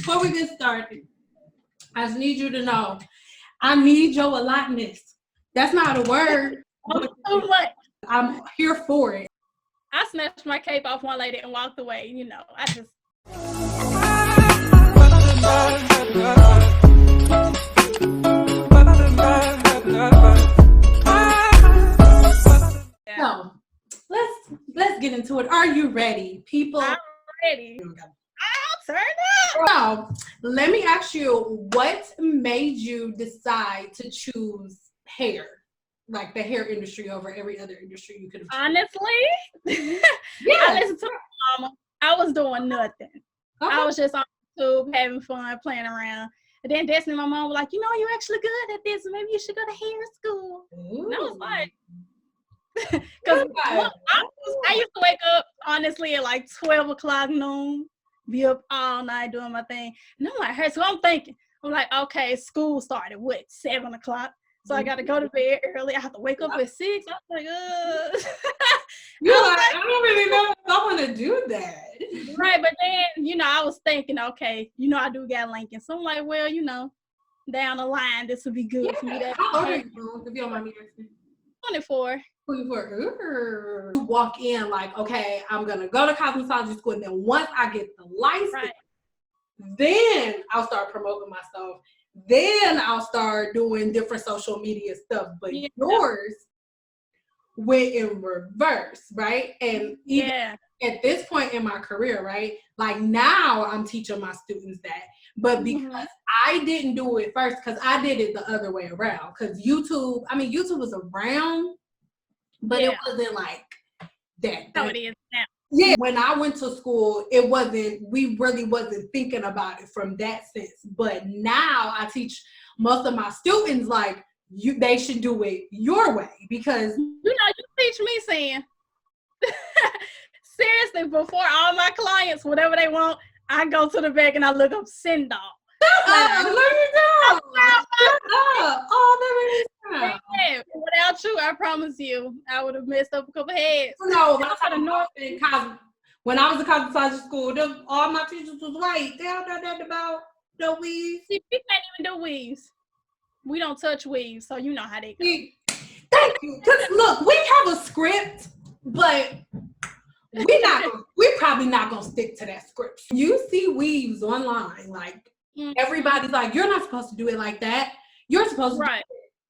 before we get started, I just need you to know, I need your allotment. That's not a word. So much. I'm here for it. I snatched my cape off one lady and walked away. You know, I just. So let's get into it. Are you ready, people? I'm ready. I'll turn up. So let me ask you, what made you decide to choose hair, like the hair industry, over every other industry you could have chosen? Honestly, Yeah. I listened to my mama. I was doing nothing. Okay. I was just on YouTube having fun, playing around. And then Destiny, my mom was like, you know, you're actually good at this. Maybe you should go to hair school. Ooh. And I was like, because I used to wake up, honestly, at like 12 o'clock noon, be up all night doing my thing. And I'm like, hey, so I'm thinking, I'm like, okay, school started, 7 o'clock? So I got to go to bed early. I have to wake up at 6. I was like, You're like, I don't really know if I want to do that. Right, but then, you know, I was thinking, okay, you know, I do got Lincoln. So I'm like, well, you know, down the line, this would be good for me. How old are you, if you don't mind me asking? 24. 24. You walk in like, okay, I'm going to go to cosmetology school. And then once I get the license, then I'll start promoting myself. Then I'll start doing different social media stuff. But yours went in reverse, right? And even at this point in my career, right? Like now I'm teaching my students that. But because I didn't do it first, because I did it the other way around. Because YouTube was around, but it wasn't like that. How it is now. Yeah, when I went to school, we really wasn't thinking about it from that sense. But now I teach most of my students like they should do it your way, because you know, you teach me saying seriously, before all my clients, whatever they want, I go to the back and I look up send off. Look you go. Oh, that makes sense. Without you, I promise you, I would have messed up a couple heads. No, when I was in cosmetology school, all my teachers was white. They don't know nothing about no weaves. See, we can't even do weaves. We don't touch weaves, so you know how they go. Thank you. Look, we have a script, but we're probably not gonna stick to that script. You see weaves online, like everybody's like, you're not supposed to do it like that. You're supposed to do it.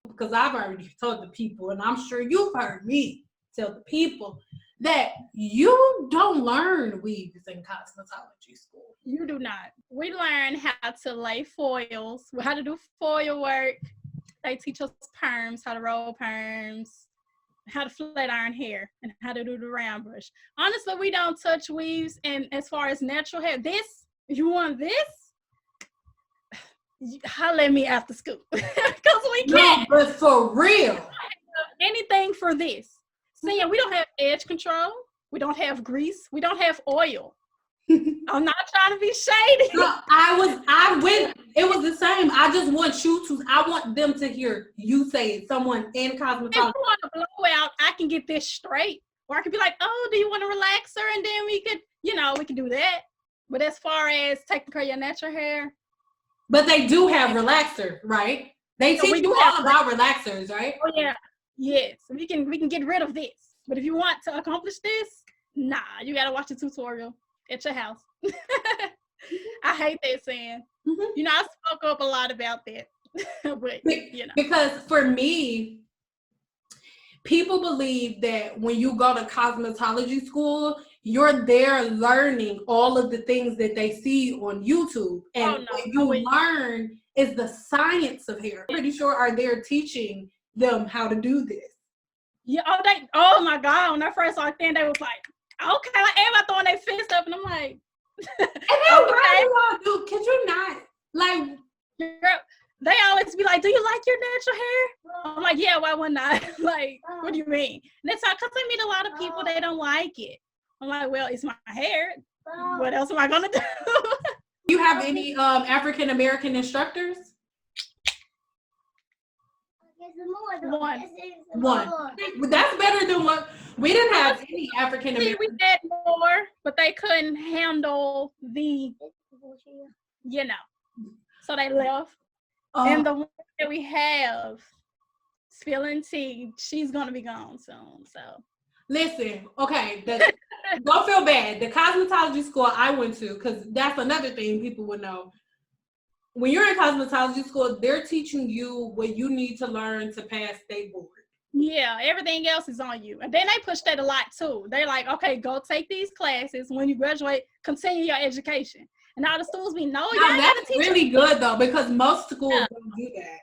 Because I've already told the people, and I'm sure you've heard me tell the people, that you don't learn weaves in cosmetology school. You do not. We learn how to lay foils, how to do foil work. They teach us perms, how to roll perms, how to flat iron hair, and how to do the round brush. Honestly, we don't touch weaves. And as far as natural hair, if you want this, holler at me after school. Because we can't. No, but for real. Anything for this. Saying we don't have edge control. We don't have grease. We don't have oil. I'm not trying to be shady. No, it was the same. I just want I want them to hear you say it, someone in cosmetology. If you want a blowout, I can get this straight. Or I could be like, oh, do you want a relaxer? And then we could do that. But as far as taking care of your natural hair. But they do have relaxer, right? They teach you all about relaxers, right? Oh yeah. Yes. We can get rid of this. But if you want to accomplish this, nah, you gotta watch the tutorial at your house. I hate that saying. You know, I spoke up a lot about that. But you know. Because for me, people believe that when you go to cosmetology school, you're there learning all of the things that they see on YouTube. And what you learn is the science of hair. I'm pretty sure are there teaching them how to do this. Yeah, oh my God, when I first saw it, then they was like, okay, like everybody throwing their fist up, and I'm like, and then what do you do? Could you not, like, girl, they always be like, do you like your natural hair? I'm like, yeah, why wouldn't I? Like, what do you mean? And that's because I meet a lot of people, they don't like it. I'm like, well, it's my hair. What else am I gonna do? You have any African American instructors? One. That's better than one. We didn't have any African American. We had more, but they couldn't handle the you know. So they left. Oh. And the one that we have, spilling tea, she's gonna be gone soon. So listen, okay, don't feel bad. The cosmetology school I went to, because that's another thing people would know. When you're in cosmetology school, they're teaching you what you need to learn to pass state board. Yeah, everything else is on you. And then they push that a lot too. They're like, okay, go take these classes. When you graduate, continue your education. And all the schools be, no, you that's really good though, because most schools don't do that.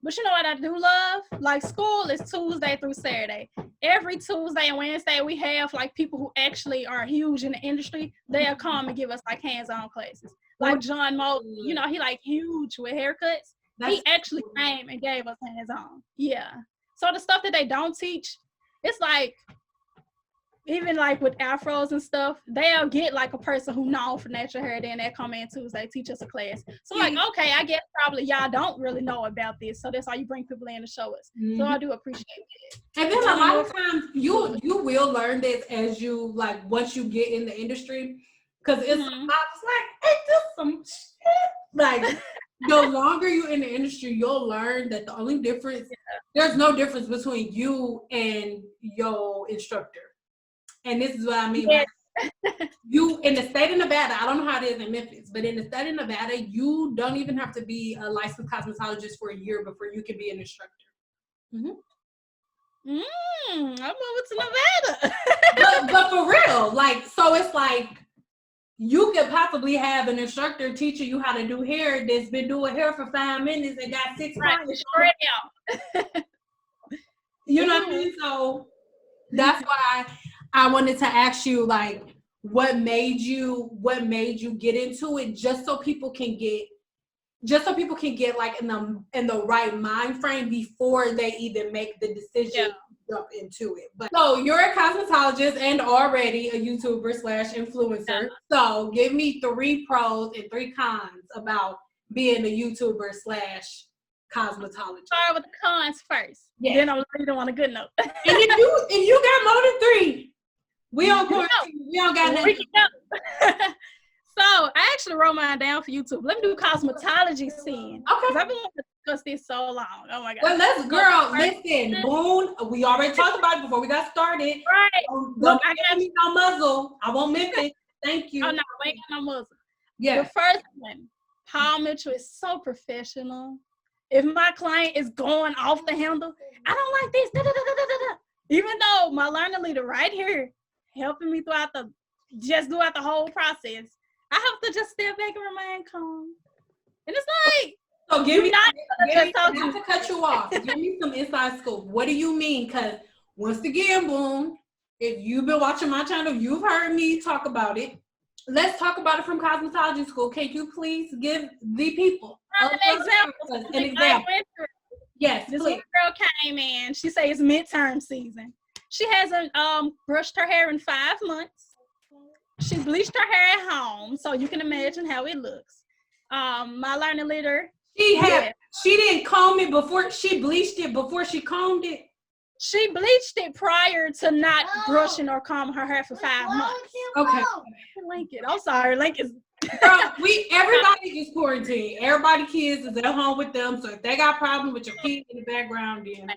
But you know what I do love? Like, school is Tuesday through Saturday. Every Tuesday and Wednesday, we have like people who actually are huge in the industry. They'll come and give us like hands-on classes. Like John Mo, you know, he like huge with haircuts. He actually came and gave us hands-on. Yeah. So the stuff that they don't teach, it's like, even like with afros and stuff, they'll get like a person who knows for natural hair, then they come in Tuesday, teach us a class. So like, okay, I guess probably y'all don't really know about this, so that's why you bring people in to show us. Mm-hmm. So I do appreciate it. And then a lot of times you will learn this as you, like, once you get in the industry, because it's just some shit. Like, the longer you're in the industry, you'll learn that the only difference, there's no difference between you and your instructor. And this is what I mean. Yes. You, in the state of Nevada, I don't know how it is in Memphis, but in the state of Nevada, you don't even have to be a licensed cosmetologist for a year before you can be an instructor. I'm moving to Nevada. but for real, like, so it's like, you could possibly have an instructor teaching you how to do hair that's been doing hair for 5 minutes and got 6 clients. You know what I mean? So that's why I wanted to ask you, like, what made you get into it, just so people can get like in the right mind frame before they even make the decision to jump into it. But so you're a cosmetologist and already a YouTuber/influencer. So give me 3 pros and 3 cons about being a YouTuber/cosmetologist. Start with the cons first. Yeah. Then I'm leaving on a good note. And if you got more than 3, we on quarantine. We don't got nothing. So I actually wrote mine down for YouTube. Let me do cosmetology scene. Okay. I've been wanting to discuss this so long. Oh my God. Well, listen, Boone. We already talked about it before we got started. Right. Look, I got me no muzzle. I won't miss it. Thank you. Oh no, I ain't got no muzzle. Yeah. The first one, Paul Mitchell is so professional. If my client is going off the handle, I don't like this. Da, da, da, da, da, da. Even though my learning leader right here helping me throughout the whole process, I have to just step back and remain calm. And it's like, so give me not to cut you off. Give me some inside scoop. What do you mean? Because once again, Boom, if you've been watching my channel, you've heard me talk about it. Let's talk about it from cosmetology school. Can you please give the people an example? Yes, this little girl came in. She says it's midterm season. She hasn't brushed her hair in 5 months. She bleached her hair at home, so you can imagine how it looks. My learning leader, she didn't comb it before she bleached it. Before she combed it, she bleached it prior to not brushing or combing her hair for 5 months. Okay, Lincoln. I'm sorry, Lincoln. Everybody is quarantined. Everybody kids is at home with them, so if they got problems with your kids in the background, then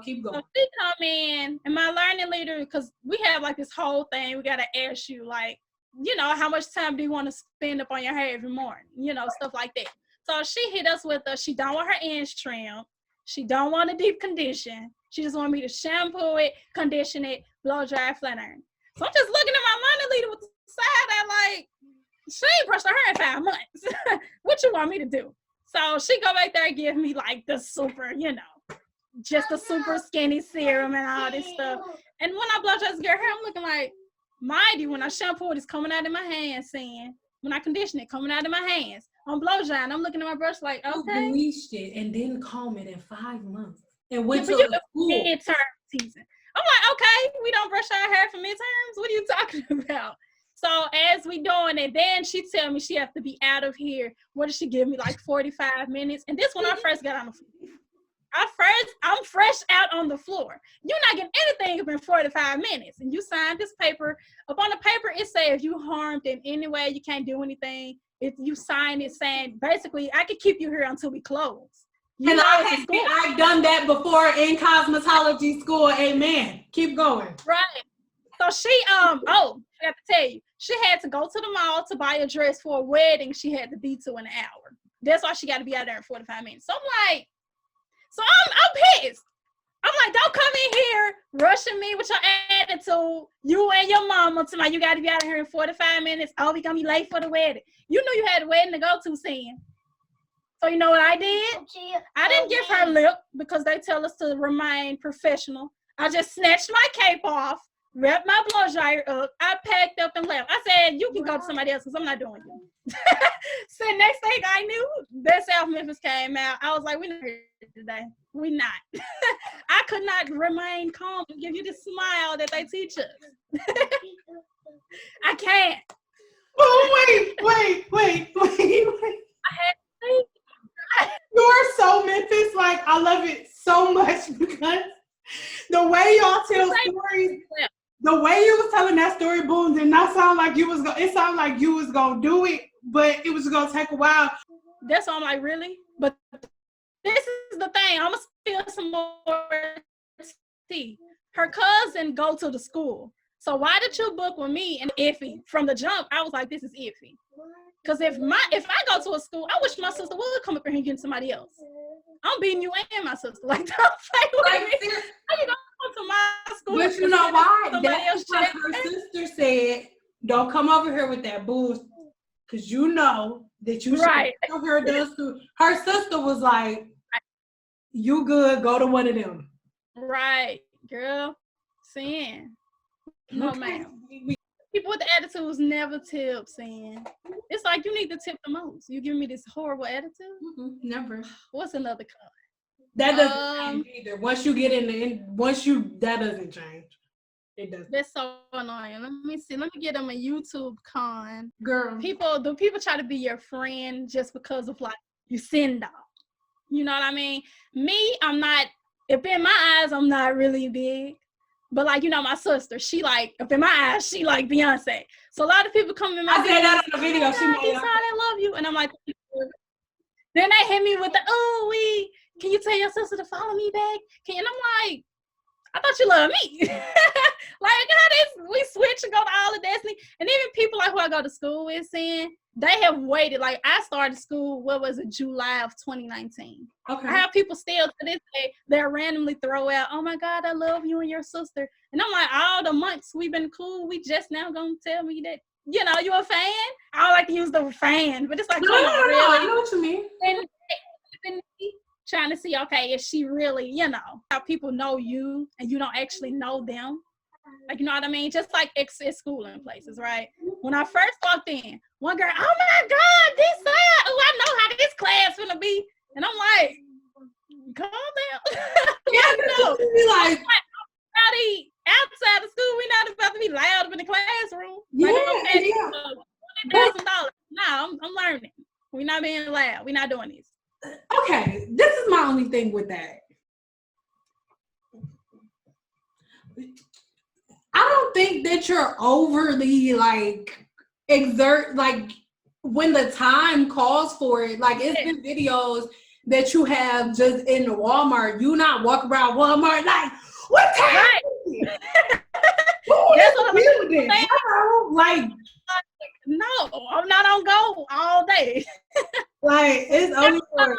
keep going. So she come in, and my learning leader, because we have like this whole thing, we gotta ask you, like, you know, how much time do you want to spend up on your hair every morning? You know, stuff like that. So she hit us with she don't want her ends trimmed. She don't want a deep condition. She just want me to shampoo it, condition it, blow dry, flat iron. So I'm just looking at my learning leader with the side eye like, she ain't brushed her hair in 5 months. What you want me to do? So she go back there and give me like the super, you know, just a super skinny serum and all this stuff. And when I blow dry this girl hair, I'm looking like, mighty, when I shampoo it, it's coming out of my hands, saying, when I condition it, coming out of my hands. On blow dry, and I'm looking at my brush like, okay. You bleached it and didn't comb it in 5 months. And went to midterm season. I'm like, okay, we don't brush our hair for midterms. What are you talking about? So as we doing it, then she tell me she have to be out of here. What did she give me? Like 45 minutes. And this when I first got on the floor. I'm fresh out on the floor. You're not getting anything in 45 minutes. And you signed this paper. Up on the paper, it says if you harmed in any way, you can't do anything. you sign it saying, basically, I could keep you here until we close. And I've done that before in cosmetology school. Amen. Keep going. Right. So she, I have to tell you, she had to go to the mall to buy a dress for a wedding she had to be to in an hour. That's why she got to be out there in 45 minutes. So I'm like, I'm pissed. I'm like, don't come in here rushing me with your attitude. You and your mama tonight, you got to be out of here in 45 minutes. Oh, we going to be late for the wedding. You knew you had a wedding to go to, Sin. So you know what I did? I didn't give her lip because they tell us to remain professional. I just snatched my cape off, wrapped my blow dryer up. I packed up and left. I said, you can go to somebody else because I'm not doing you. So next thing I knew, that South Memphis came out. I was like, we're not here today. We're not. I could not remain calm and give you the smile that they teach us. I can't. Oh, wait. I had to think. You are so Memphis. Like, I love it so much because the way y'all tell stories, the way you was telling that story, Boom, did not sound like you was it sounded like you was gonna do it, but it was gonna take a while. That's why I'm like, really? But this is the thing. I'm gonna spill some more tea. Her cousin go to the school. So why did you book with me and iffy? From the jump, I was like, this is iffy. Because if I go to a school, I wish my sister would come up here and get somebody else. I'm beating you and my sister. Like, don't play with me. How you gonna come to my school? But you know why? That's what her sister said. Don't come over here with that bullshit. Because you know that you should tell her does too. Her sister was like, you good, go to one of them. Right, girl. Sin. No, ma'am. People with the attitudes never tip, Sin. It's like you need to tip the most. You give me this horrible attitude? Never. What's another con? That doesn't change either. Once you get in that doesn't change. It doesn't. That's so annoying. Let me see. Let me get them a YouTube con. Girl. Do people try to be your friend just because of like you send off? You know what I mean? Me, I'm not, if in my eyes, I'm not really big. But like, you know, my sister, she like, up in my eyes, she like Beyonce. So a lot of people come in my I said that on the video. I love you. And I'm like, then they hit me with the, can you tell your sister to follow me back? And I'm like, I thought you loved me. Like, how this, we switch and go to all of Destiny. And even people like who I go to school with, saying they have waited. Like, I started school, July of 2019. Okay. I have people still to this day, they'll randomly throw out, oh my God, I love you and your sister. And I'm like, all the months we've been cool, we just now gonna tell me that, you know, you a fan? I don't like to use the fan, but it's like, no, I know what you mean. And trying to see, okay, is she really, you know, how people know you and you don't actually know them. Like, you know what I mean? Just like at school and places, right? When I first walked in, one girl, oh my God, DeSade, I know how this class gonna be. And I'm like, calm down. Yeah, no. Be like, outside of school, we're not about to be loud up in the classroom. Yeah, like, yeah. $20,000. No, I'm learning. We're not being loud. We're not doing this. Okay, this is my only thing with that. I don't think that you're overly like exert, like when the time calls for it. Like, it's been videos that you have just in the Walmart. You not walk around Walmart like, what time? Right. That's what I'm saying. Like, no, I'm not on go all day. Like, it's only for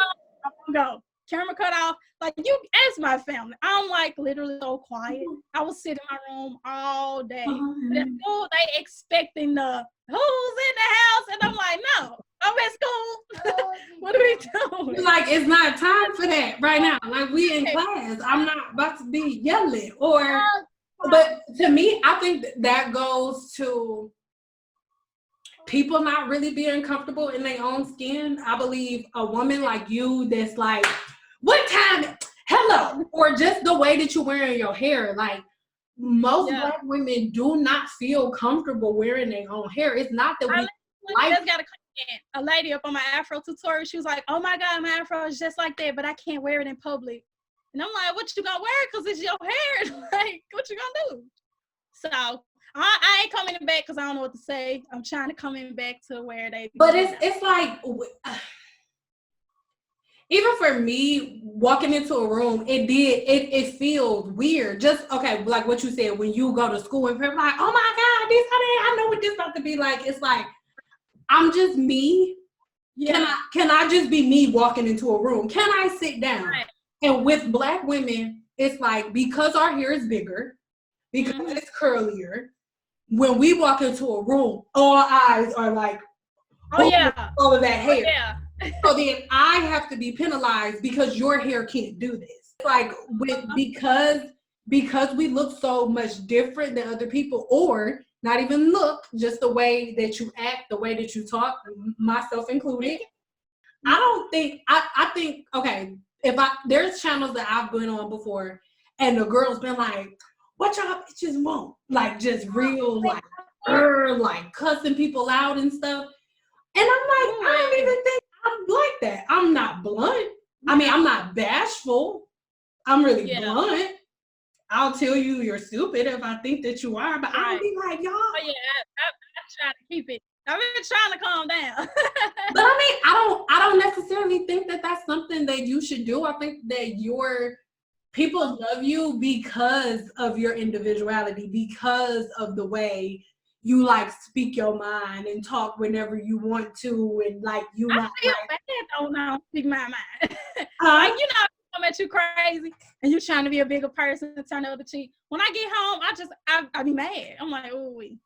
go. Camera cut off. Like, you ask my family. I'm like literally so quiet. I will sit in my room all day. But at school, they expecting the who's in the house, and I'm like, no, I'm at school. What are we doing? Like, it's not time for that right now. Like, we in class. I'm not about to be yelling but to me, I think that goes to people not really being comfortable in their own skin. I believe a woman like you that's like, what time? Hello. Or just the way that you're wearing your hair. Like, most Black women do not feel comfortable wearing their own hair. It's not that we just got a lady up on my Afro tutorial. She was like, oh my God, my Afro is just like that, but I can't wear it in public. And I'm like, what you gonna wear? Because it's your hair. Like, what you gonna do? So I ain't coming back because I don't know what to say. I'm trying to come in back to where they. But it's like, even for me, walking into a room, it feels weird. Just, okay, like what you said, when you go to school and people are like, oh my God, I know what this about to be like. It's like, I'm just me. Yeah. Can I just be me walking into a room? Can I sit down? Right. And with Black women, it's like, because our hair is bigger, because it's curlier, when we walk into a room, all eyes are like, all of that hair. Yeah. So then I have to be penalized because your hair can't do this. Like, because we look so much different than other people, or not even look, just the way that you act, the way that you talk, myself included. I think, okay, there's channels that I've been on before and the girls been like, what y'all bitches want? Like, just real, like cussing people out and stuff. And I'm like, I don't even think I'm like that. I'm not blunt. I mean, I'm not bashful. I'm really blunt. I'll tell you you're stupid if I think that you are, but I don't be like, y'all. Oh, yeah, I try to keep it. I've been trying to calm down. But I mean, I don't necessarily think that that's something that you should do. I think that people love you because of your individuality, because of the way you like speak your mind and talk whenever you want to, and like you. I feel bad though now, speak my mind. Like, you know, I'm at you crazy and you trying to be a bigger person and turn the other cheek. When I get home, I be mad. I'm like, oh wait.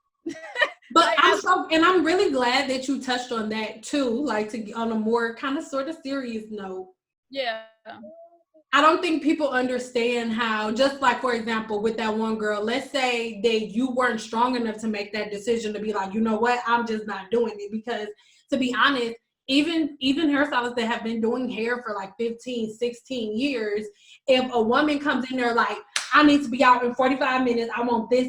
But like, I'm really glad that you touched on that too, like on a more kind of sort of serious note. Yeah. I don't think people understand how, just like, for example, with that one girl, let's say that you weren't strong enough to make that decision to be like, you know what, I'm just not doing it. Because to be honest, even hairstylists that have been doing hair for like 15, 16 years, if a woman comes in there like, I need to be out in 45 minutes, I want this,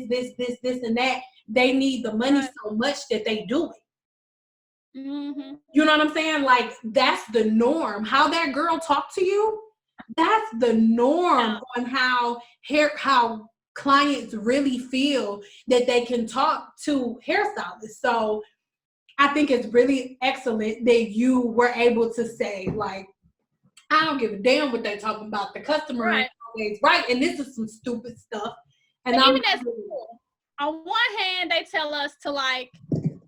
and that, they need the money so much that they do it. Mm-hmm. You know what I'm saying? Like, that's the norm. How that girl talked to you, that's the norm on how clients really feel that they can talk to hairstylists. So I think it's really excellent that you were able to say, like, I don't give a damn what they're talking about. The customer is always right, and this is some stupid stuff. And even that's cool. On one hand, they tell us to like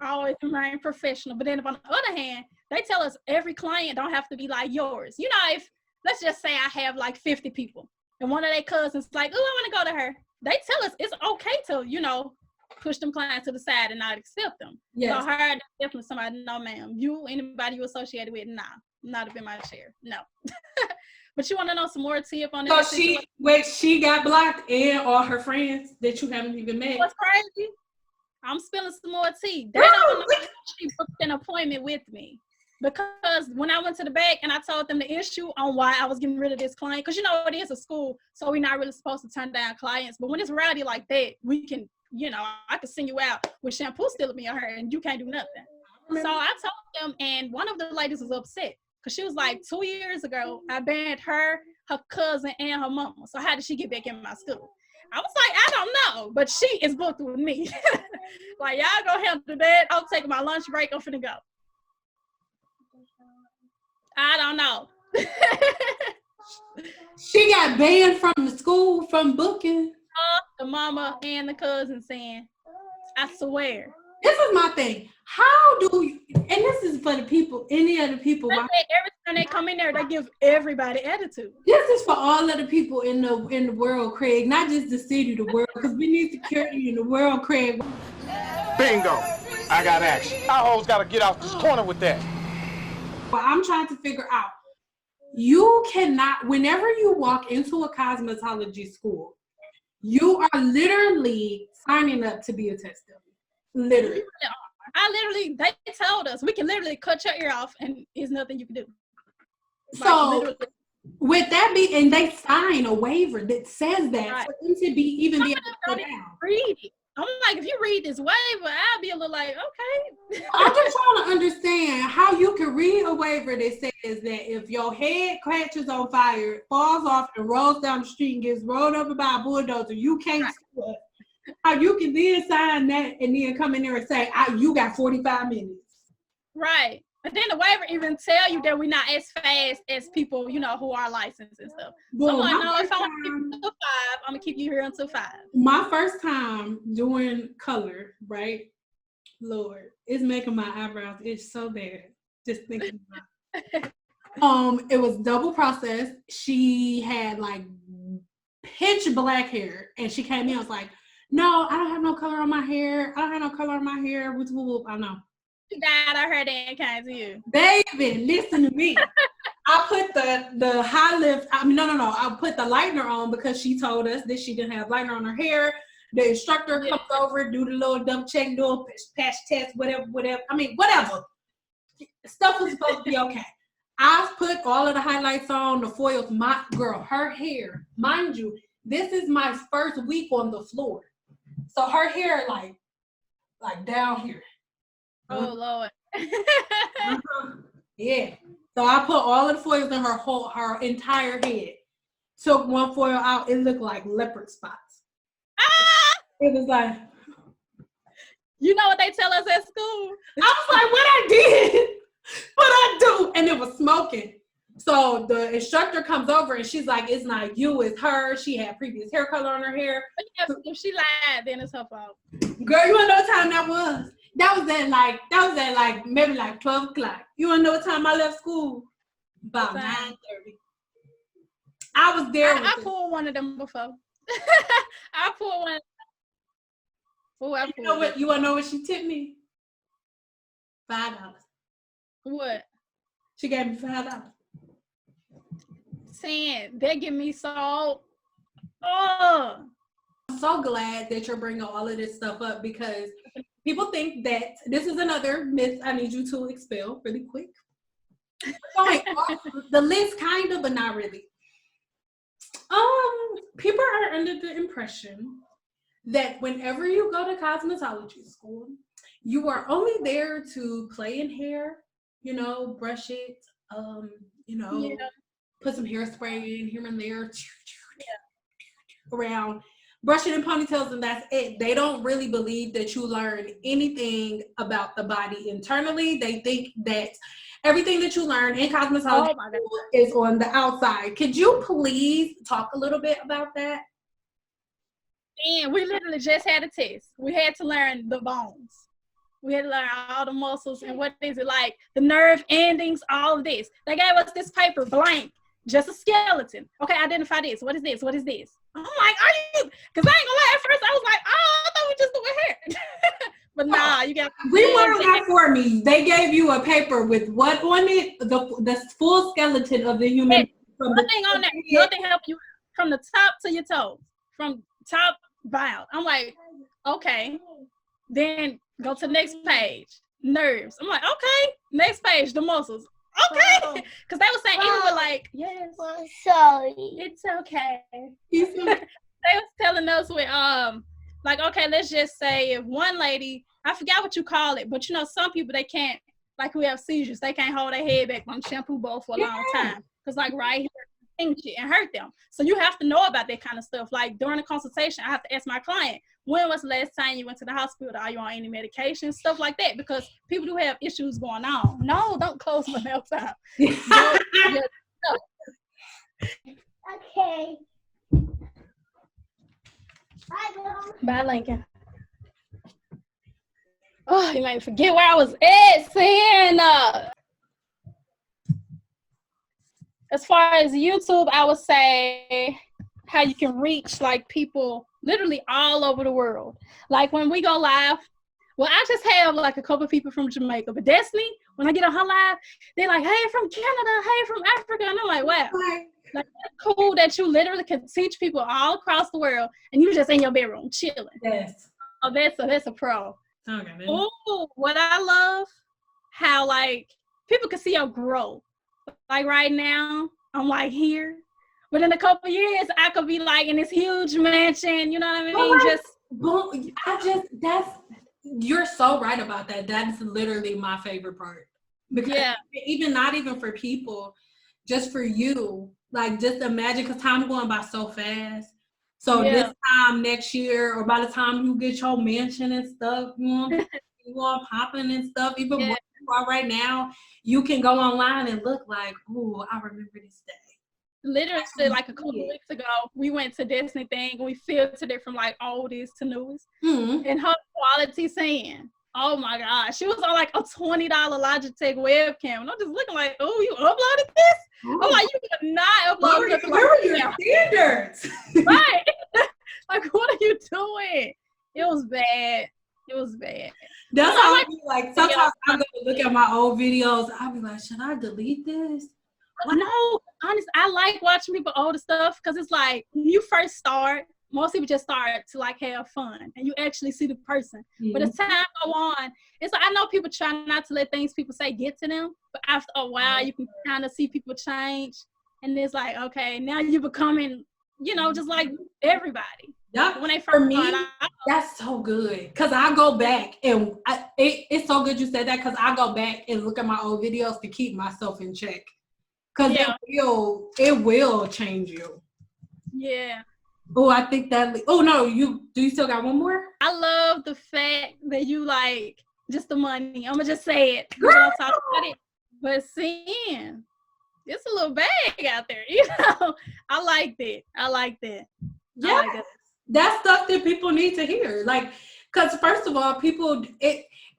always remain professional, but then on the other hand, they tell us every client don't have to be like yours. You know, if let's just say I have like 50 people and one of their cousins like, oh, I want to go to her. They tell us it's okay to, you know, push them clients to the side and not accept them. Yes. So her, definitely somebody, no ma'am. Anybody you associated with, nah, not up in my chair. No. But you want to know some more tip on that? So she got blocked and all her friends that you haven't even met. What's crazy? I'm spilling some more tea. They don't know she booked an appointment with me. Because when I went to the back and I told them the issue on why I was getting rid of this client, because you know it is a school, so we're not really supposed to turn down clients. But when it's rowdy like that, we can, you know, I could send you out with shampoo still in your hair and you can't do nothing. So I told them, and one of the ladies was upset because she was like, 2 years ago, I banned her cousin, and her mama. So how did she get back in my school? I was like, I don't know, but she is booked with me. Like, y'all go handle that. I'm taking my lunch break. I'm finna go. I don't know. She got banned from the school from booking. The mama and the cousin saying, I swear. This is my thing. How do you, and this is for the people, any other people. Every time they come in there, they give everybody attitude. This is for all of the people in the world, Craig, not just the city, the world, because we need security in the world, Craig. Bingo. I got action. Our hoes got to get out this corner with that. Well, I'm trying to figure out, you cannot, whenever you walk into a cosmetology school, you are literally signing up to be a test dummy. Literally. They told us, we can literally cut your ear off and there's nothing you can do. So, with that and they sign a waiver that says that, for them to even be able to go down. Read it. I'm like, if you read this waiver, I'll be a little like, okay. I'm just trying to understand how you can read a waiver that says that if your head catches on fire, falls off and rolls down the street and gets rolled over by a bulldozer, you can't sue us. how you can then sign that and then come in there and say, you got 45 minutes. Right. And then the waiver even tell you that we're not as fast as people, who are licensed and stuff. So I'm like, no, if I want to keep you until 5, I'm going to keep you here until 5. My first time doing color, right? Lord, it's making my eyebrows itch so bad. Just thinking about it. It was double processed. She had like pitch black hair. And she came in, I was like, no, I don't have no color on my hair. I don't have no color on my hair. Whoop, whoop, whoop. I know. I heard that came to you. Baby, listen to me. I put the high lift. No. I put the lightener on because she told us that she didn't have lightener on her hair. The instructor comes over, do the little double check, do a patch test, whatever. Whatever. Stuff was supposed to be okay. I put all of the highlights on, the foils. My girl, her hair, mind you, this is my first week on the floor. So her hair like down here. Oh, Lord. Yeah. So I put all of the foils in her entire head. Took one foil out. It looked like leopard spots. It was like, you know what they tell us at school? I was like, what I did, what I do, and it was smoking. So the instructor comes over and she's like, it's not you, it's her. She had previous hair color on her hair. If she lied, then it's her fault. Girl, you wanna know what time that was? That was at like maybe like 12 o'clock. You wanna know what time I left school? About 9:30. I was there. I pulled one of them before. I pulled one. You know what? You wanna know what she tipped me? $5. What? She gave me $5. Saying they give me so. Oh. I'm so glad that you're bringing all of this stuff up because people think that this is another myth I need you to expel really quick. Going off the list, kind of, but not really. People are under the impression that whenever you go to cosmetology school, you are only there to play in hair, brush it, put some hairspray in here and there, around, brush it in ponytails, and that's it. They don't really believe that you learn anything about the body internally. They think that everything that you learn in cosmetology is on the outside. Could you please talk a little bit about that? And we literally just had a test. We had to learn the bones. We had to learn all the muscles and what is it like, the nerve endings, all of this. They gave us this paper blank, just a skeleton. Okay, identify this. What is this? What is this? I'm like, are you? Because I ain't gonna lie, at first I was like, oh, I thought we just doing hair. But nah, you got. Rewind that for me. They gave you a paper with what on it? The full skeleton of the human. Nothing on there. Nothing help you from the top to your toes. From top down. I'm like, okay. Then go to the next page. Nerves. I'm like, okay. Next page, the muscles. Okay. Because they were saying, even were like, yes. Sorry. It's okay. They was telling us with like, okay, let's just say if one lady, I forgot what you call it, but some people they can't, like who have seizures, they can't hold their head back on the shampoo bowl for a long time. Because like right here, pinch it and hurt them. So you have to know about that kind of stuff. Like during a consultation, I have to ask my client, when was the last time you went to the hospital? Are you on any medication? Stuff like that, because people do have issues going on. No, don't close my mouth out. Okay. Bye, Lincoln. Oh, you made me forget where I was at, saying as far as YouTube, I would say how you can reach like people literally all over the world. Like when we go live, well, I just have like a couple of people from Jamaica, but Destiny, when I get on her live, they're like, hey, from Canada, hey, from Africa. And I'm like, wow, like it's cool that you literally can teach people all across the world and you just in your bedroom chilling. Yes. Oh, that's a pro. Okay, man. Oh, what I love, how like people can see your growth. Like right now, I'm like here, but in a couple of years, I could be like in this huge mansion. You know what I mean? You're so right about that. That's literally my favorite part. Because not even for people, just for you, like just imagine, because time going by so fast. So this time next year, or by the time you get your mansion and stuff, you want popping and stuff, even more you are right now, you can go online and look like, oh, I remember this day. Literally, like a couple weeks ago, we went to Disney thing and we filtered it from like oldest to newest. And her quality saying, oh my gosh, she was on like a $20 Logitech webcam. And I'm just looking like, oh, you uploaded this? I'm like, you could not upload this. Where were your standards? Right. Like, what are you doing? It was bad. It was bad. That's how I be like, sometimes I go look at my old videos. I'll be like, should I delete this? No, honestly, I like watching people older stuff because it's like when you first start, most people just start to like have fun and you actually see the person. But as time go on, it's like I know people try not to let things people say get to them, but after a while you can kind of see people change, and it's like, okay, now you're becoming, just like everybody. Yeah, when they first for me, that's so good because I go back and it's so good you said that because I go back and look at my old videos to keep myself in check. Because it will change you. Yeah. Oh, I think that. Oh no, do you still got one more? I love the fact that you like just the money. I'm gonna just say it. We're gonna talk about it. But seeing it's a little bag out there, I like that. Yeah, that's stuff that people need to hear. Like, because first of all, people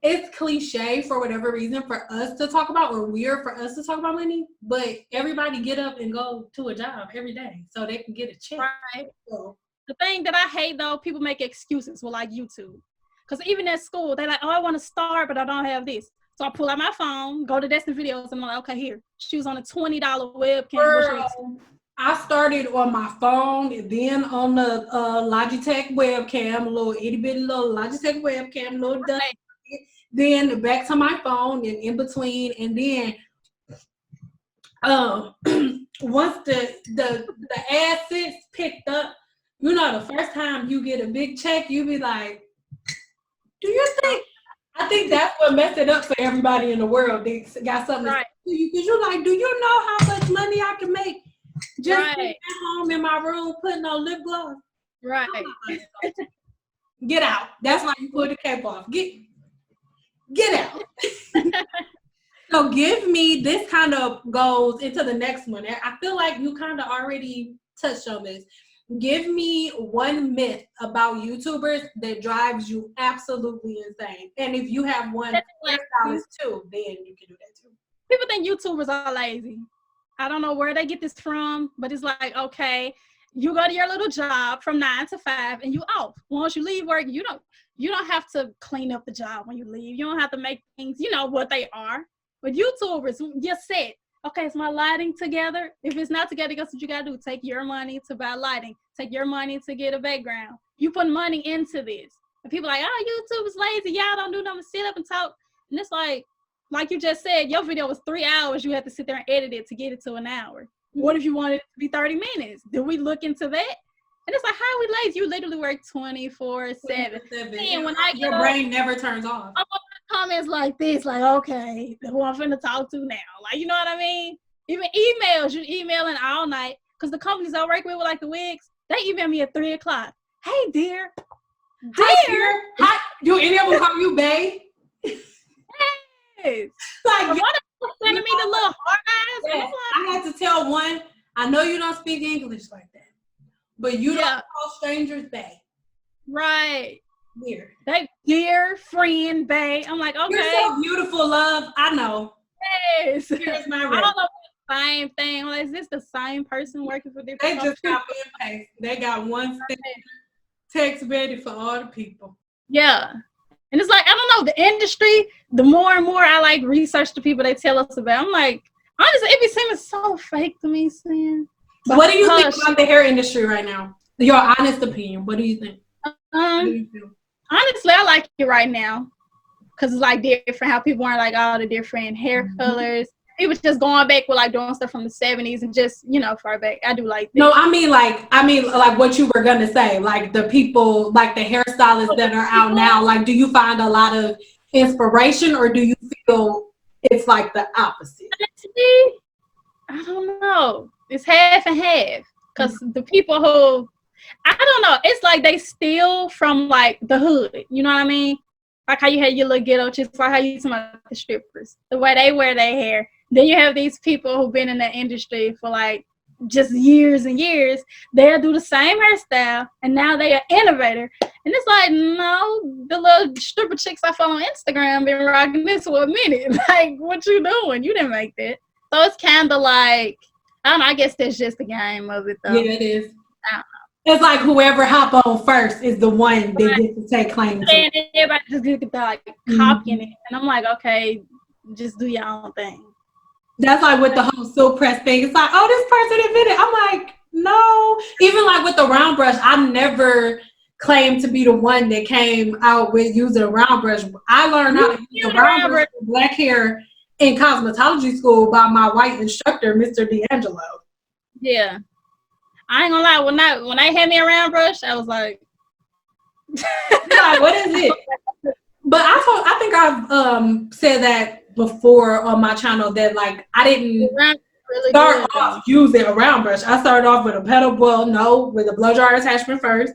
it's cliche for whatever reason for us to talk about, or weird for us to talk about money, but everybody get up and go to a job every day so they can get a check. Right. So, the thing that I hate though, people make excuses with like YouTube. Because even at school, they're like, oh, I want to start, but I don't have this. So I pull out my phone, go to Destiny Videos, and I'm like, okay, here. She was on a $20 webcam. Girl, I started on my phone and then on the Logitech webcam, a little itty bitty little Logitech webcam, little done. Then back to my phone and in between, and then once the assets picked up, the first time you get a big check, you be like, do you think? I think that's what messed it up for everybody in the world. They got something to say to you because you're like, do you know how much money I can make just sitting at home in my room putting on lip gloss? Right. Get out. That's why you pull the cape off. Get out. So give me, this kind of goes into the next one. I feel like you kind of already touched on this. Give me one myth about YouTubers that drives you absolutely insane. And if you have one hairstylist too, then you can do that too. People think YouTubers are lazy. I don't know where they get this from, but it's like, okay, you go to your little job from 9 to 5 and you off. Once you leave work, you don't have to clean up the job when you leave. You don't have to make things, what they are. But YouTubers, just said, okay, is my lighting together? If it's not together, guess what you gotta do? Take your money to buy lighting. Take your money to get a background. You put money into this. And people are like, oh, YouTube is lazy. Y'all don't do nothing. Sit up and talk. And it's like you just said, your video was 3 hours. You had to sit there and edit it to get it to an hour. What if you wanted it to be 30 minutes? Did we look into that? And it's like, how are we lazy? You literally work 24/7. And when your brain never turns off. I'm on comments like this, like, okay, who I'm finna talk to now. Like, you know what I mean? Even emails, you emailing all night. Because the companies I work with like the wigs, they email me at 3 o'clock. Hey, dear. Dear. Hi. Do any of them call you bae? Yes. Like, one of them sending me the little hard eyes. Yes. I had to tell one, I know you don't speak English like that, but you don't call strangers bae. Right. Weird. They dear friend, bae. I'm like, okay. You're so beautiful, love. I know. Yes. Here's my I don't know the same thing. Like, is this the same person working for different They just copy and paste. They got one text ready for all the people. Yeah. And it's like, I don't know, the industry, the more and more I like research the people they tell us about, I'm like, honestly, it be seeming so fake to me, Sin. What do you think about the hair industry right now? Your honest opinion. What do you think? Honestly, I like it right now because it's like different how people aren't like all the different hair colors. People just going back with like doing stuff from the 70s and just, far back. I do like that. No, I mean like what you were gonna say, like the people, like the hairstylists that are out now. Like, do you find a lot of inspiration, or do you feel it's like the opposite? Honestly, I don't know. It's half and half because the people who I don't know. It's like they steal from like the hood. You know what I mean? Like how you had your little ghetto chicks, like how you talking about the strippers, the way they wear their hair. Then you have these people who've been in the industry for like just years and years. They'll do the same hairstyle, and now they are innovator. And it's like, no, the little stripper chicks I follow on Instagram been rocking this for a minute. Like, what you doing? You didn't make that. So it's kind of like, I don't know. I guess that's just the game of it, though. Yeah, it is. It's like whoever hop on first is the one that gets to take claim to. And everybody just gets to like copying it. And I'm like, okay, just do your own thing. That's like with the whole silk press thing. It's like, oh, this person invented. I'm like, no. Even like with the round brush, I never claimed to be the one that came out with using a round brush. I learned how to use a round brush for black hair in cosmetology school by my white instructor, Mr. D'Angelo. Yeah. I ain't gonna lie, when I had me a round brush, I was like, what is it? But I think I've said that before on my channel that like I didn't start off using a round brush. I started off with a with a blow dryer attachment first.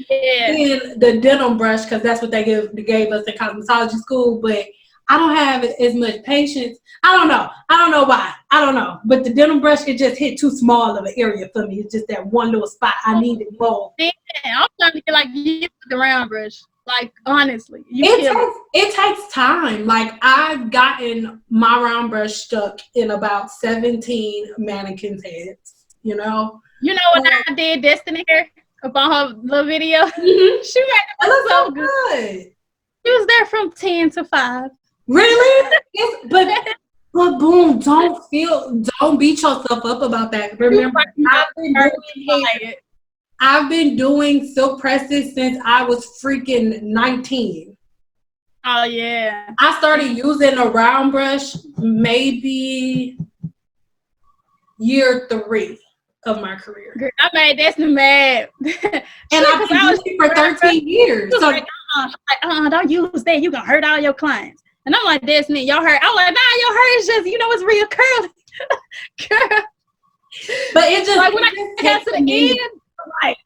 Yeah. And the denim brush, because that's what they gave us in cosmetology school, but I don't have as much patience. I don't know why. I don't know. But the denim brush, it just hit too small of an area for me. It's just that one little spot. I needed more. Yeah, I'm trying to get like you with the round brush. Like, honestly. It takes time. Like, I've gotten my round brush stuck in about 17 mannequins' heads, you know? You know when I did Destiny hair up on her little video? Mm-hmm. She made it look so good. She was there from 10 to 5. Really? But boom, don't beat yourself up about that. Remember, I've been doing silk presses since I was freaking 19. Oh yeah. I started using a round brush maybe year 3 of my career. Girl, I made Destiny mad. And I've been using it for 13 years. So like, don't use that. You gonna hurt all your clients. And I'm like, Destiny, your hair. I'm like, nah, your hair is just, it's real curly. Girl. But it just like when I get to the end, like,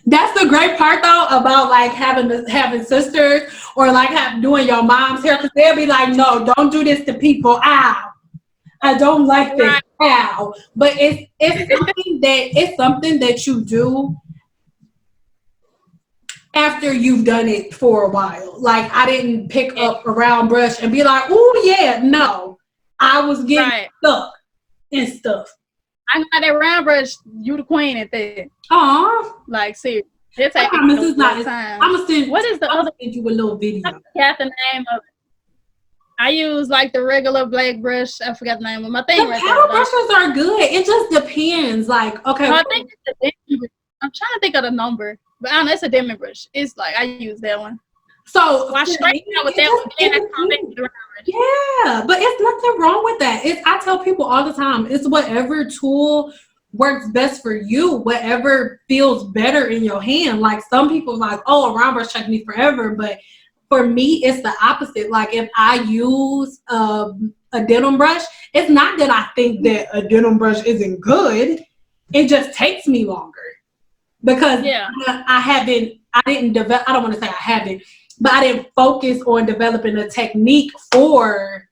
that's the great part though about like having sisters or like doing your mom's hair, because they'll be like, no, don't do this to people. Ow. I don't like this. Right. Ow. But it's something that you do after you've done it for a while. Like, I didn't pick up a round brush and be like, oh yeah, no. I was getting stuck and stuff. I got that round brush, you the queen at that. Aw. Like, seriously. It's like time. What is the other? Send you a little video. I forgot the name of it. I use like the regular black brush. I forgot the name of my thing. The paddle brushes are good. It just depends. Like, okay. I think it's a demi. I'm trying to think of the number, but I don't know, it's a demi brush. It's like I use that one. So I straighten out with that one. And I come back to the round brush. Yeah, but it's nothing wrong with that. I tell people all the time, it's whatever tool works best for you, whatever feels better in your hand. Like, some people like, oh, a round brush took me forever, but for me, it's the opposite. Like, if I use a denim brush, it's not that I think that a denim brush isn't good. It just takes me longer because I don't want to say I haven't, but I didn't focus on developing a technique for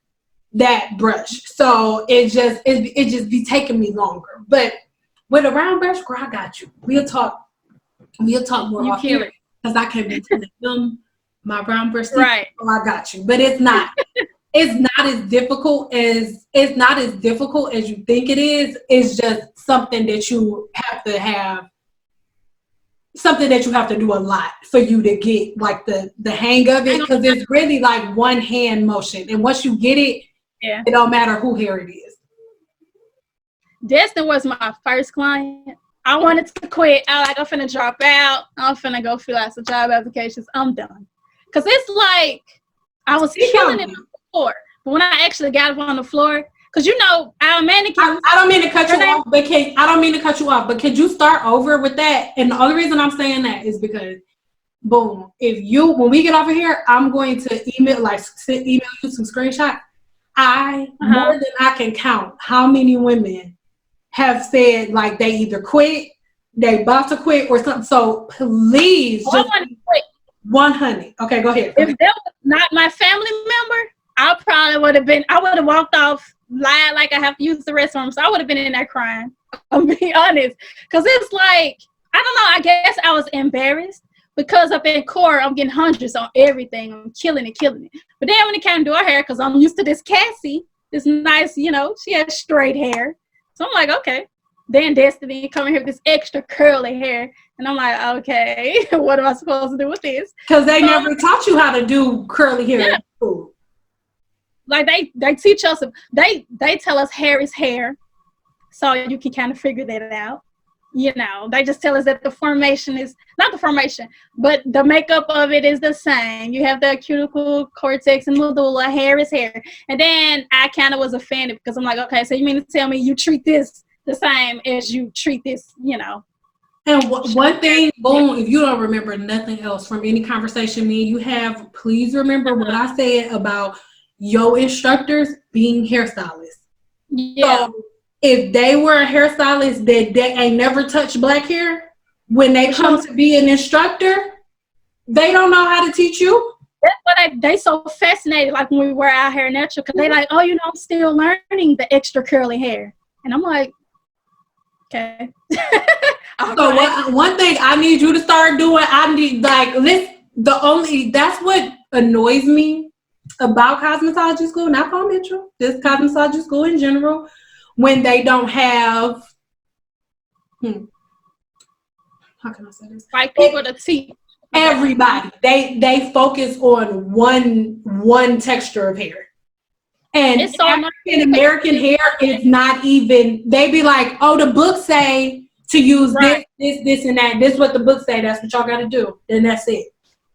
that brush. So it just be taking me longer. But with a round brush, girl, I got you. We'll talk more off here because I can't be telling them my brown brush. Right. Oh, I got you. But it's not as difficult as you think it is. It's just something that you have to have. Something that you have to do a lot for you to get like the hang of it, because it's really like one hand motion, and once you get it, it don't matter who hair it is. Destin was my first client. I wanted to quit. I'm finna drop out. I'm finna go fill out some job applications. I'm done. Cause it's like I was killing it on the floor, but when I actually got up on the floor, cause our mannequins. I don't mean to cut you off, but could you start over with that? And the only reason I'm saying that is because, boom, when we get off of here, I'm going to email you some screenshots. More than I can count how many women have said like they either quit, they about to quit or something. So please, just 100. Okay, go ahead. If that was not my family member, I probably would have been. I would have walked off, lied like I have to use the restroom. So I would have been in there crying. I'm being honest, because it's like, I don't know. I guess I was embarrassed because up in court, I'm getting hundreds on everything. I'm killing it. But then when it came to her hair, because I'm used to this Cassie, this nice, she has straight hair. So I'm like, okay. Then Destiny coming here with this extra curly hair. And I'm like, okay, what am I supposed to do with this? Because they never taught you how to do curly hair. Yeah. Like they teach us, they tell us hair is hair. So you can kind of figure that out. They just tell us that the formation is, not the formation, but the makeup of it is the same. You have the cuticle, cortex, and medulla. Hair is hair. And then I kind of was offended because I'm like, okay, so you mean to tell me you treat this the same as you treat this, And one thing, boom, if you don't remember nothing else from any conversation me and you have, please remember what I said about your instructors being hairstylists. Yeah. So if they were a hairstylist that they ain't never touched black hair, when they come to be an instructor, they don't know how to teach you. That's what they so fascinated, like when we wear our hair natural, because they like, oh, I'm still learning the extra curly hair. And I'm like, okay. So one thing I need you to start doing, that's what annoys me about cosmetology school, not Paul Mitchell, just cosmetology school in general, when they don't have, how can I say this? Like people to teach. Everybody. They focus on one texture of hair. And it's so African American hair is not even, they be like, oh, the book say to use this, and that. This is what the book say. That's what y'all got to do. And that's it.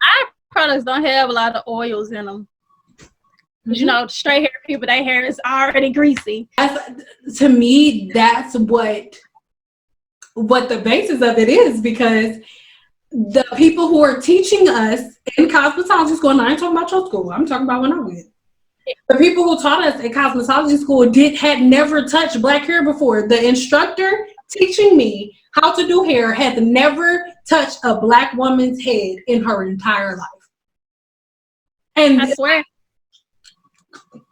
Our products don't have a lot of oils in them. Mm-hmm. Straight hair people, their hair is already greasy. To me, that's what the basis of it is, because the people who are teaching us in cosmetology school, and I ain't talking about your school, I'm talking about when I went. The people who taught us at cosmetology school had never touched black hair before. The instructor teaching me how to do hair has never touched a black woman's head in her entire life. And I swear,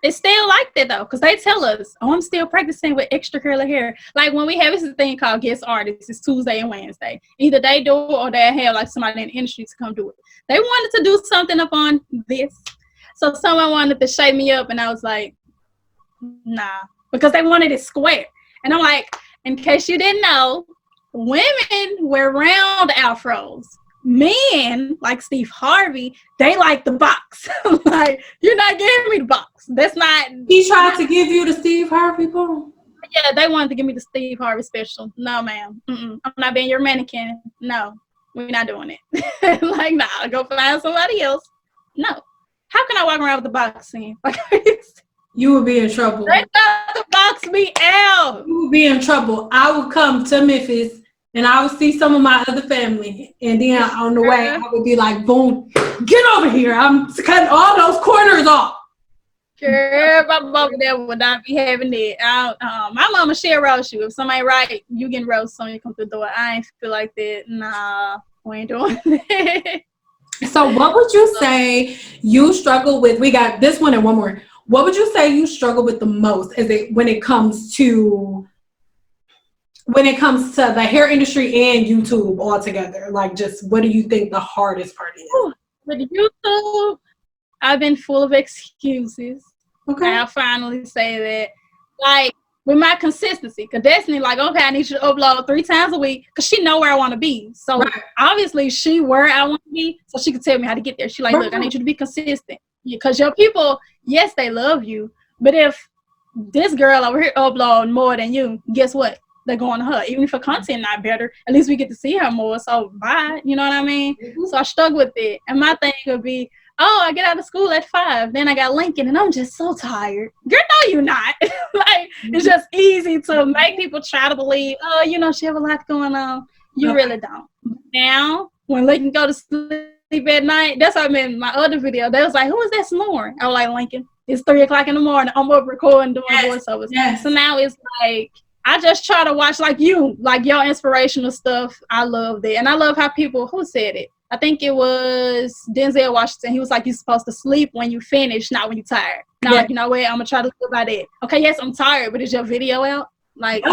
it's still like that though, because they tell us, oh, I'm still practicing with extra curly hair. Like when we have this thing called guest artists, it's Tuesday and Wednesday. Either they do it or they have like somebody in the industry to come do it. They wanted to do something up on this. So someone wanted to shape me up, and I was like, nah, because they wanted it square. And I'm like, in case you didn't know, women wear round afros. Men, like Steve Harvey, they like the box. Like, you're not giving me the box. That's not. He tried to give you the Steve Harvey boom. Yeah, they wanted to give me the Steve Harvey special. No, ma'am. I'm not being your mannequin. No, we're not doing it. Like, nah, go find somebody else. No. How can I walk around with the box in? Like, you would be in trouble. They got to box me out. You would be in trouble. I would come to Memphis and I would see some of my other family. And then on the way, I would be like, boom, get over here. I'm cutting all those corners off. Girl, my mama there would not be having it. My mama, she'll roast you. If somebody right, you getting roast when you come through the door. I ain't feel like that. Nah, we ain't doing that. So what would you say you struggle with? We got this one and one more. What would you say you struggle with the most when it comes to the hair industry and YouTube altogether? Like, just what do you think the hardest part is? With YouTube, I've been full of excuses. Okay. I'll finally say that. Like, with my consistency, because Destiny, like, okay, I need you to upload 3 times a week, because she know where I want to be. So obviously she where I want to be, so she can tell me how to get there. She like, look, I need you to be consistent, because your people, yes, they love you, but if this girl over here upload more than you, guess what? They're going to her. Even if her content not better, at least we get to see her more. So bye, you know what I mean? Mm-hmm. So I struggle with it, and my thing would be, oh, I get out of school at 5. Then I got Lincoln, and I'm just so tired. Girl, no, you're not. Like, it's just easy to make people try to believe, oh, she have a lot going on. You really don't. Now, when Lincoln go to sleep at night, that's what I meant in my other video. They was like, who is that snoring? I was like, Lincoln, it's 3 o'clock in the morning. I'm up recording, doing voiceovers. Yes. So now it's like, I just try to watch like your inspirational stuff. I love that. And I love how people, who said it? I think it was Denzel Washington. He was like, you're supposed to sleep when you finish, not when you're tired. Now, like, you know what? I'm going to try to live by that. Okay, yes, I'm tired, but is your video out? Like,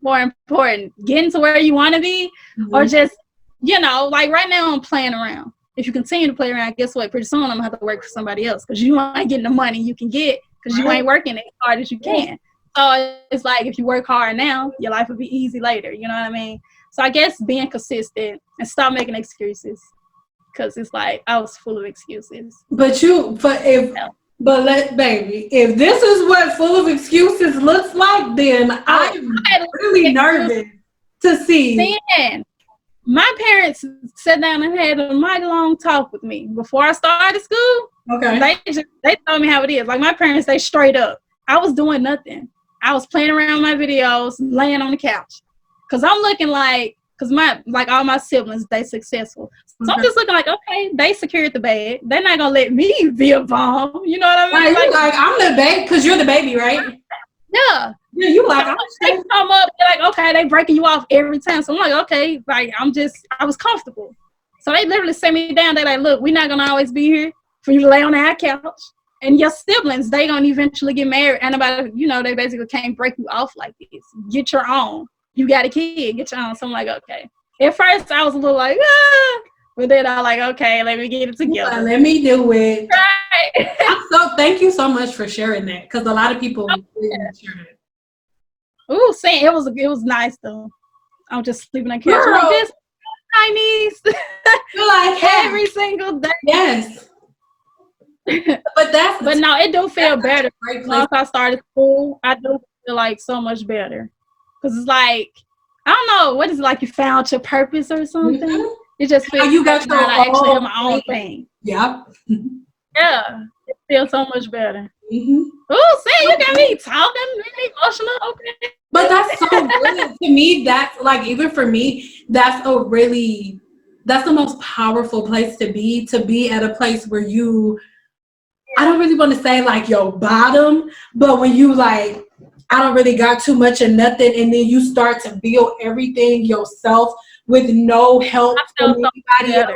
more important, getting to where you want to be, or just, like right now I'm playing around. If you continue to play around, guess what? Pretty soon I'm going to have to work for somebody else because you ain't getting the money you can get because you ain't working as hard as you can. So it's like if you work hard now, your life will be easy later. You know what I mean? So I guess being consistent and stop making excuses, because it's like I was full of excuses. But baby, if this is what full of excuses looks like, then I'm really nervous to see. Man, my parents sat down and had a mighty long talk with me before I started school. Okay. They told me how it is. Like my parents, they straight up. I was doing nothing. I was playing around my videos, laying on the couch. Cause I'm looking cause all my siblings, they successful. So I'm just looking like, okay, they secured the bag. They're not gonna let me be a bomb. You know what I mean? Like I'm the baby, cause you're the baby, right? Yeah. Yeah, you like they come up, they're like, okay, they breaking you off every time. So I'm like, okay, like I was comfortable. So they literally sit me down. They're like, look, we're not gonna always be here for you to lay on that couch. And your siblings, they gonna eventually get married. And they basically can't break you off like this. Get your own. You got a kid, get your own. So I'm like, okay. At first, I was a little like, but then I like, okay, let me get it together. Let me do it. Right. Thank you so much for sharing that, because a lot of people didn't share that. Ooh, it was nice though. I'm just sleeping on the couch like this. Chinese. You're like, hey. Every single day. Yes. But no, it do feel better. Once I started school, I do feel like so much better. Because it's like, I don't know, what is it, like you found your purpose or something? Mm-hmm. It just feels you got your I actually have my own thing. Yeah. Yeah. It feels so much better. Mm-hmm. Oh, see, you got me talking, really emotional. Okay. But that's so good. To me, that's like, even for me, that's the most powerful place to be at a place where you, I don't really want to say like your bottom, but when you like, I don't really got too much of nothing, and then you start to build everything yourself with no help from anybody else,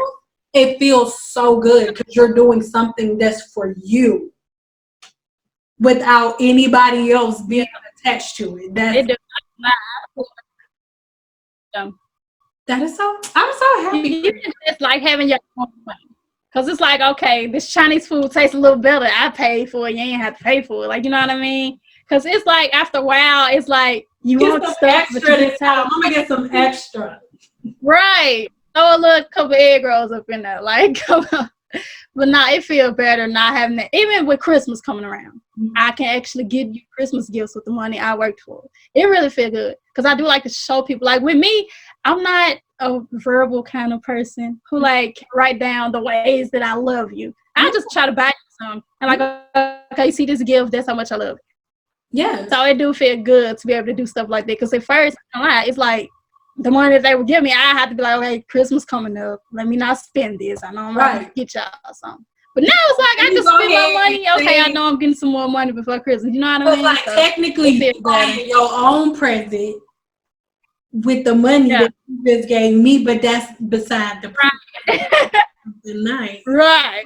it feels so good because you're doing something that's for you without anybody else being attached to it. That is so, I'm so happy. It's like having your own money. Because it's like, okay, this Chinese food tastes a little better. I paid for it. You ain't have to pay for it. Like, you know what I mean? Because it's like, after a while, it's like, you want stuff extra this time. I'm going to get some extra. Right. Throw a little couple egg rolls up in there. Like, come on. But it feels better not having that. Even with Christmas coming around, I can actually give you Christmas gifts with the money I worked for. It really feels good. Because I do like to show people. Like, with me, I'm not a verbal kind of person who like write down the ways that I love you. I just try to buy you some. And like, okay, you see this gift, that's how much I love it. Yeah. So it do feel good to be able to do stuff like that. Because at first, it's like the money that they would give me, I had to be like, okay, Christmas coming up. Let me not spend this. I know I'm going to get y'all something. But now it's like, I just spend my money. Okay, I know I'm getting some more money before Christmas. You know what I mean? Like, so technically, you get your own present with the money that you just gave me, but that's beside the point. Nice. Right.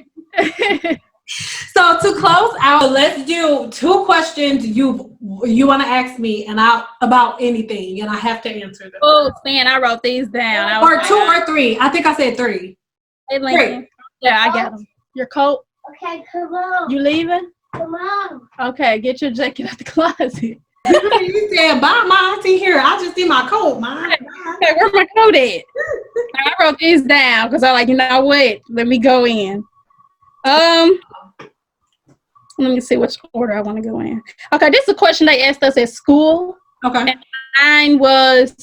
So to close out, let's do 2 questions you want to ask me about anything, and I have to answer them. Oh, man, I wrote these down. Or 2 or 3. I think I said 3. Hey, Lincoln. 3. Yeah, I got them. Your coat? Okay, come on. You leaving? Come on. Okay, get your jacket out the closet. You said, bye, my auntie here. I just need my coat, Mom. Okay, where's my coat at? I wrote these down because I'm like, you know what? Let me go in. Let me see which order I want to go in. Okay, this is a question they asked us at school. Okay. And mine was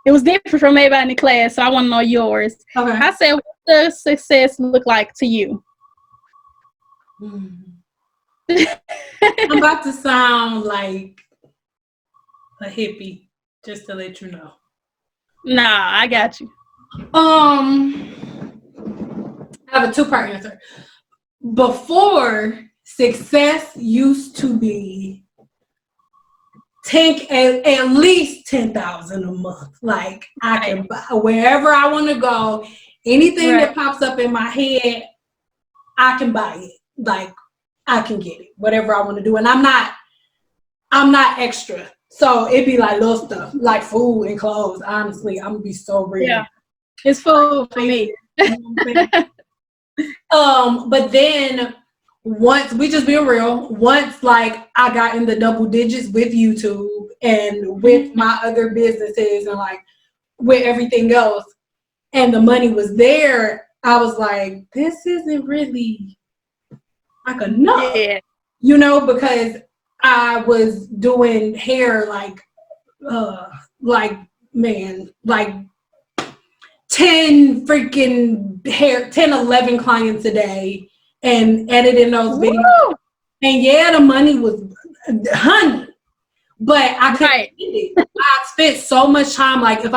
different from everybody in the class, so I want to know yours. Okay. I said, what does success look like to you? I'm about to sound like a hippie, just to let you know. Nah, I got you. I have a 2-part answer. Before, success used to be at least 10,000 a month. Like I can buy wherever I want to go. Anything that pops up in my head, I can buy it. Like I can get it, whatever I want to do. And I'm not extra. So it'd be like little stuff, like food and clothes. Honestly, I'm gonna be so real. Yeah, it's food for me. But then once we just being real, once like I got in the double digits with YouTube and with my other businesses and like with everything else, and the money was there, I was like, this isn't really like enough, you know, because I was doing hair like 10 freaking 11 clients a day and editing those videos. And yeah, the money was honey, but I couldn't get it. I spent so much time. Like if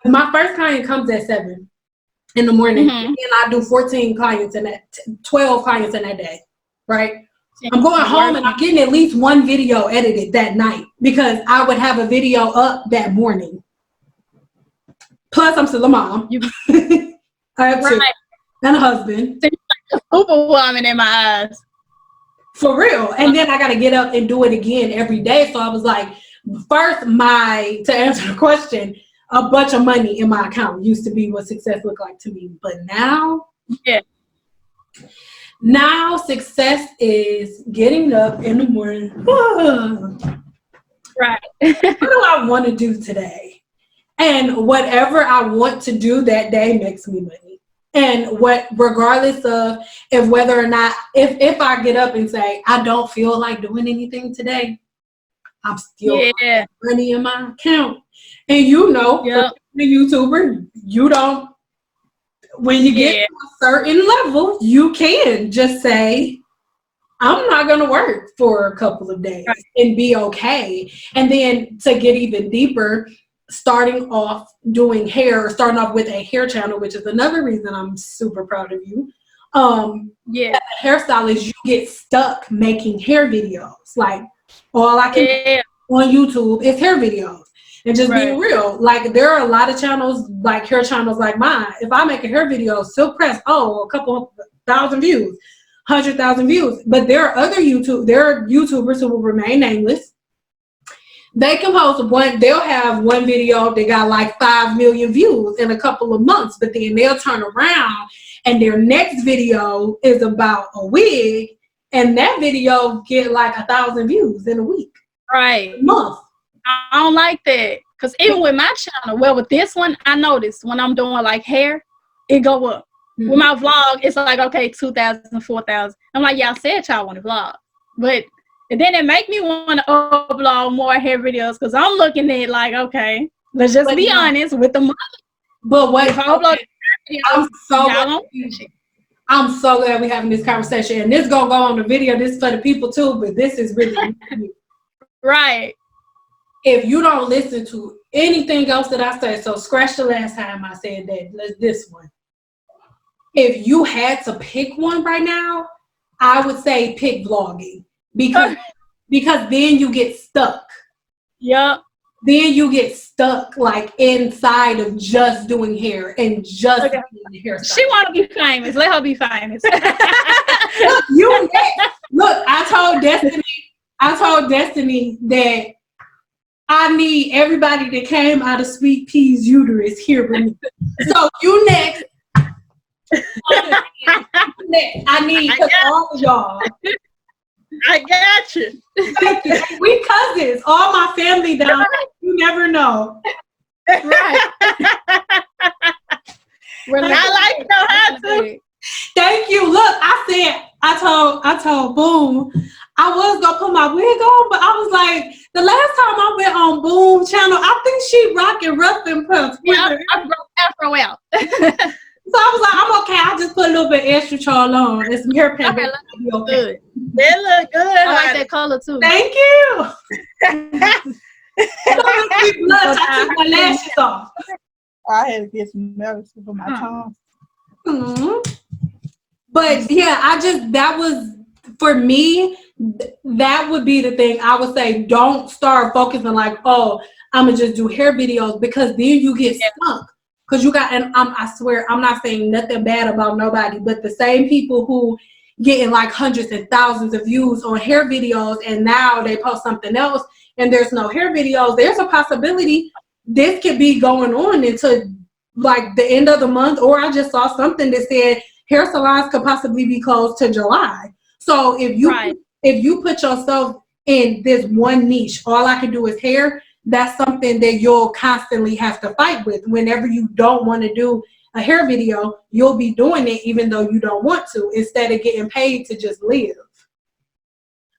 my first client comes at 7 in the morning, and I do 14 clients in that, 12 clients in that day, right? I'm going home and I'm getting at least one video edited that night because I would have a video up that morning. Plus, I'm still a mom. I have two and a husband. Superwoman in my eyes. For real. And then I got to get up and do it again every day. So I was like, first, to answer the question, a bunch of money in my account used to be what success looked like to me. But now, now success is getting up in the morning. What do I want to do today? And whatever I want to do that day makes me money. And regardless of whether or not, if I get up and say, I don't feel like doing anything today, I'm still money in my account. And you know, the YouTuber, you don't, when you get to a certain level, you can just say, I'm not going to work for a couple of days and be okay. And then to get even deeper, starting off doing hair, starting off with a hair channel, which is another reason I'm super proud of you. As a hairstylist, you get stuck making hair videos. Like all I can do on YouTube is hair videos. And just being real, like there are a lot of channels, like hair channels like mine. If I make a hair video, Silk Press, a couple thousand views, 100,000 views. But there are YouTubers who will remain nameless. They can post they'll have one video that got like 5 million views in a couple of months, but then they'll turn around and their next video is about a wig and that video get like 1,000 views in a week. A month. I don't like that. Because even with my channel, with this one, I noticed when I'm doing like hair, it go up. With my vlog, it's like, okay, 2,000, 4,000. I'm like, y'all said y'all want to vlog. But and then it make me want to upload more hair videos because I'm looking at like, okay, let's just be honest with the money. But what if I upload I'm so glad we're having this conversation. And this gonna go on the video. This is for the people too, but this is really If you don't listen to anything else that I say, so scratch the last time I said that, this one. If you had to pick one right now, I would say pick vlogging. Because then you get stuck. Then you get stuck like inside of just doing hair and just doing hair. She want to be famous. Let her be famous. Look, I told Destiny that I need everybody that came out of Sweet Pea's uterus here with me. So you next. I need all of y'all. I got you. Thank you. We cousins. All my family down there. You never know. I like your hat too. Thank you. Look, I told Boom, I was gonna put my wig on, but I was like, the last time I went on Boom channel, I think she rocking rough and puff. Yeah, I broke Afro out. So I was like, I'm okay. I'll just put a little bit extra charl on and some hair paint. Okay, good. They look good. I like that color too. Thank you. I took my lashes off. I had to get some medicine for my tongue. But yeah, that was for me, that would be the thing. I would say don't start focusing like, oh, I'm gonna just do hair videos, because then you get stuck. Because you got, and I swear, I'm not saying nothing bad about nobody, but the same people who getting like hundreds and thousands of views on hair videos, and now they post something else and there's no hair videos, there's a possibility this could be going on until like the end of the month. Or I just saw something that said hair salons could possibly be closed to July. So if you put yourself in this one niche, all I can do is hair, that's something that you'll constantly have to fight with. Whenever you don't want to do a hair video, you'll be doing it even though you don't want to, instead of getting paid to just live.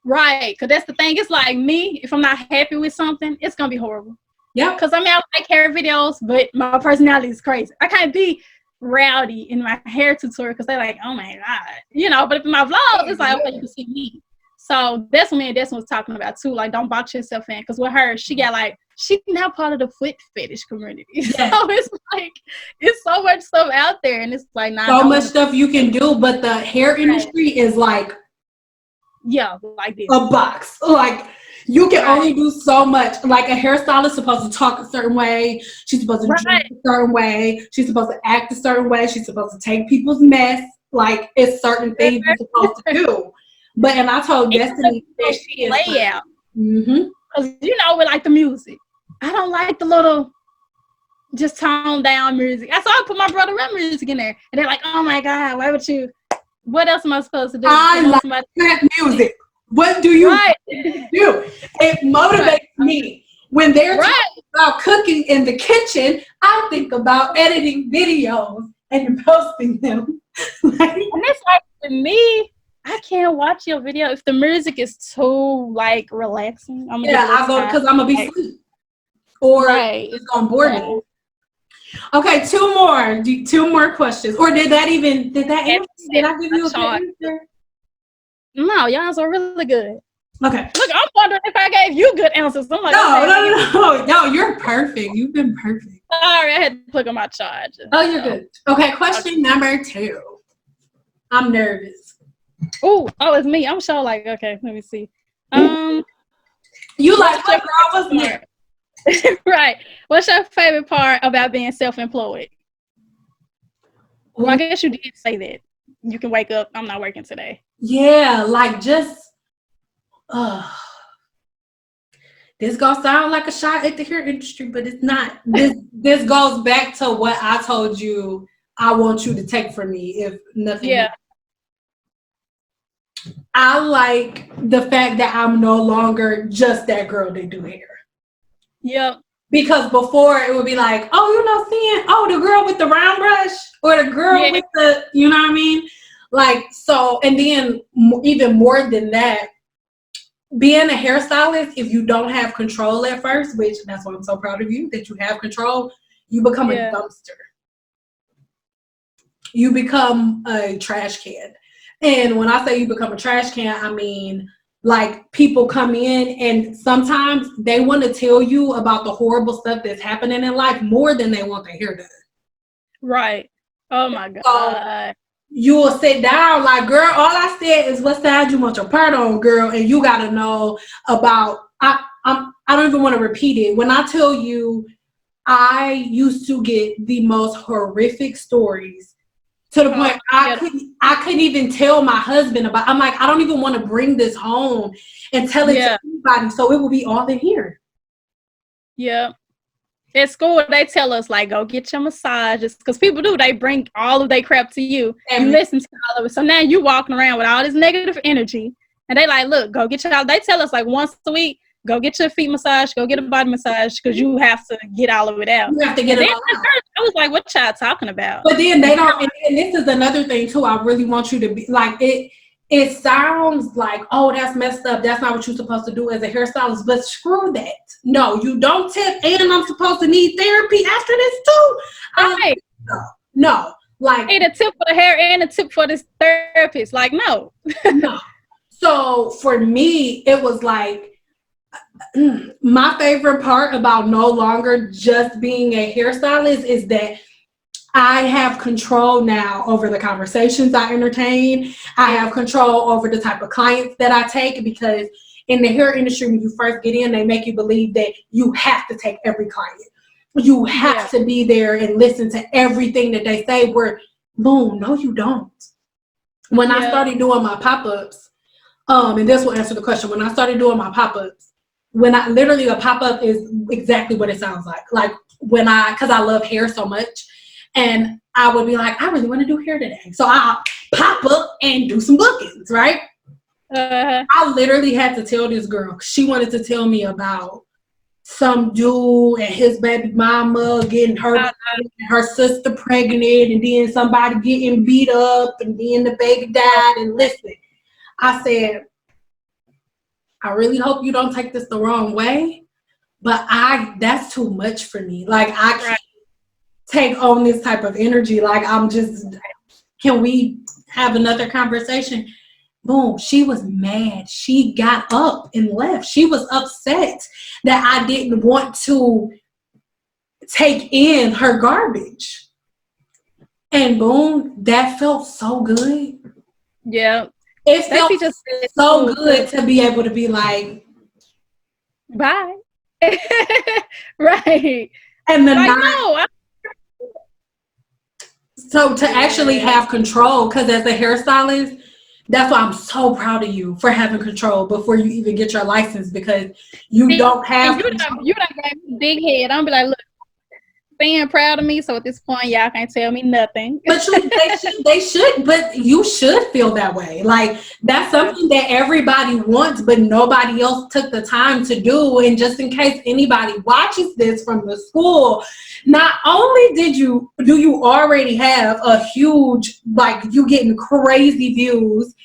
Right, because that's the thing. It's like me, if I'm not happy with something, it's going to be horrible. Yeah. Because I mean, I like hair videos, but my personality is crazy. I can't be rowdy in my hair tutorial because they're like, oh my God. You know, but if in my vlogs, it's like, okay, you can see me. So that's what me and Desmond was talking about too. Like, don't box yourself in. Because with her, she got like, she's now part of the foot fetish community. Yeah. So it's like, it's so much stuff out there. And it's like, so much stuff you can do. But the hair industry is like, yeah, like this. A box. Like, you can only do so much. Like, a hairstylist is supposed to talk a certain way. She's supposed to dress a certain way. She's supposed to act a certain way. She's supposed to take people's mess. Like, it's certain things you're supposed to do. But, and I told Destiny that she is layout. Because, you know, with like the music, I don't like the little just tone down music. I saw I put my brother rap music in there. And they're like, oh my God, why would you? What else am I supposed to do? I like rap music. What do you do? It motivates me. When they're talking about cooking in the kitchen, I think about editing videos and posting them. And it's like, for me, I can't watch your video if the music is too like relaxing. I go because I'm gonna be asleep, or it's gonna bore me. Okay, two more questions. Or did that answer? Did I give you a good answer? No, y'all's are really good. Okay. Look, I'm wondering if I gave you good answers. I'm like, no, you're perfect. You've been perfect. Sorry, I had to plug on my charger. Oh, you're good. Okay, question number 2. I'm nervous. Oh, it's me. I'm sure. Like, okay, let me see. You like what girl was there? Right. What's your favorite part about being self-employed? Well, I guess you did say that. You can wake up, I'm not working today. Yeah, like just, this gonna sound like a shot at the hair industry, but it's not. This goes back to what I told you I want you to take from me, if nothing else. I like the fact that I'm no longer just that girl that do hair. Yep. Because before it would be like, oh, you know, seeing, the girl with the round brush, or the girl with the, you know what I mean? Like, so, and then even more than that, being a hairstylist, if you don't have control at first, which that's why I'm so proud of you, that you have control, you become a dumpster. You become a trash can. And when I say you become a trash can, I mean, like, people come in and sometimes they want to tell you about the horrible stuff that's happening in life more than they want their hair done. Right. Oh my God. So you will sit down like, girl, all I said is what side you want your part on, girl. And you got to know about, I don't even want to repeat it. When I tell you, I used to get the most horrific stories to the point I couldn't even tell my husband about. I'm like, I don't even want to bring this home and tell it to anybody. So it will be all in here. Yeah. At school, they tell us, like, go get your massages. Because people do. They bring all of their crap to you. You listen to all of it. So now you walking around with all this negative energy. And they like, look, go get they tell us, like, once a week, go get your feet massage, go get a body massage, because you have to get all of it out. You have to get it all out. I was like, what y'all talking about? But then they don't, and this is another thing too, I really want you to be, like, it sounds like, oh, that's messed up, that's not what you're supposed to do as a hairstylist, but screw that. No, you don't tip, and I'm supposed to need therapy after this too? Right. No. Like, need a tip for the hair and a tip for this therapist. Like, no. No. So for me, it was like, my favorite part about no longer just being a hairstylist is that I have control now over the conversations I entertain. I have control over the type of clients that I take, because in the hair industry, when you first get in, they make you believe that you have to take every client. You have to be there and listen to everything that they say, where, boom, no, you don't. When I started doing my pop-ups, and this will answer the question, when I started doing my pop-ups, a pop-up is exactly what it sounds like. Like because I love hair so much, and I would be like, I really want to do hair today. So I'll pop up and do some bookings, right? I literally had to tell this girl, she wanted to tell me about some dude and his baby mama getting hurt, her sister pregnant, and then somebody getting beat up, and then the baby died. And listen, I said, I really hope you don't take this the wrong way, but that's too much for me. Like, I can't take on this type of energy. Like, can we have another conversation? Boom, she was mad. She got up and left. She was upset that I didn't want to take in her garbage. And boom, that felt so good. Yeah. It felt just so good to be able to be like, bye. Right. And so to actually have control, because as a hairstylist, that's why I'm so proud of you for having control before you even get your license, because you don't have control. You done got me big head. I'm be like, look, being proud of me, so at this point, y'all can't tell me nothing. But they should, but you should feel that way. Like, that's something that everybody wants, but nobody else took the time to do. And just in case anybody watches this from the school, not only do you already have a huge, like, you getting crazy views.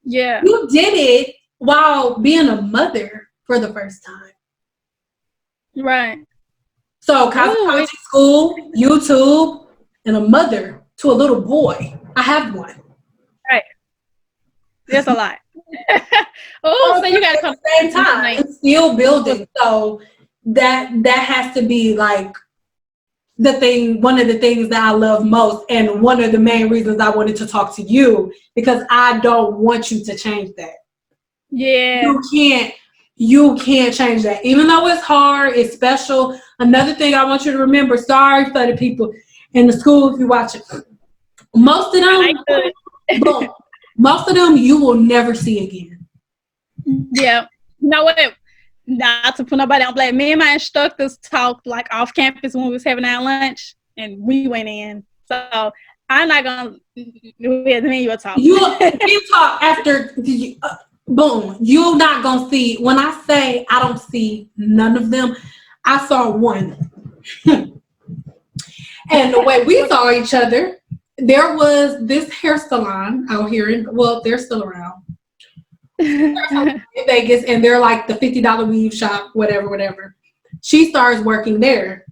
Yeah. You did it while being a mother for the first time. Right. So, Cosmetology School, YouTube, and a mother to a little boy. I have one. Right. That's a lot. So you got to come at the same time. It's still building. So that has to be like one of the things that I love most, and one of the main reasons I wanted to talk to you, because I don't want you to change that. Yeah. You can't change that. Even though it's hard, it's special. Another thing I want you to remember, sorry for the people in the school if you watch it. Most of them you will never see again. Yeah. You know what? Not to put nobody on blame. Me and my instructors talked like off campus when we was having our lunch, and we went in. So I'm not gonna. Me and you'll talk. You talk after. Boom. You're not gonna see. When I say I don't see none of them, I saw one. And the way we saw each other, there was this hair salon out here. They're still around. In Vegas, and they're like the $50 weave shop, whatever. She starts working there.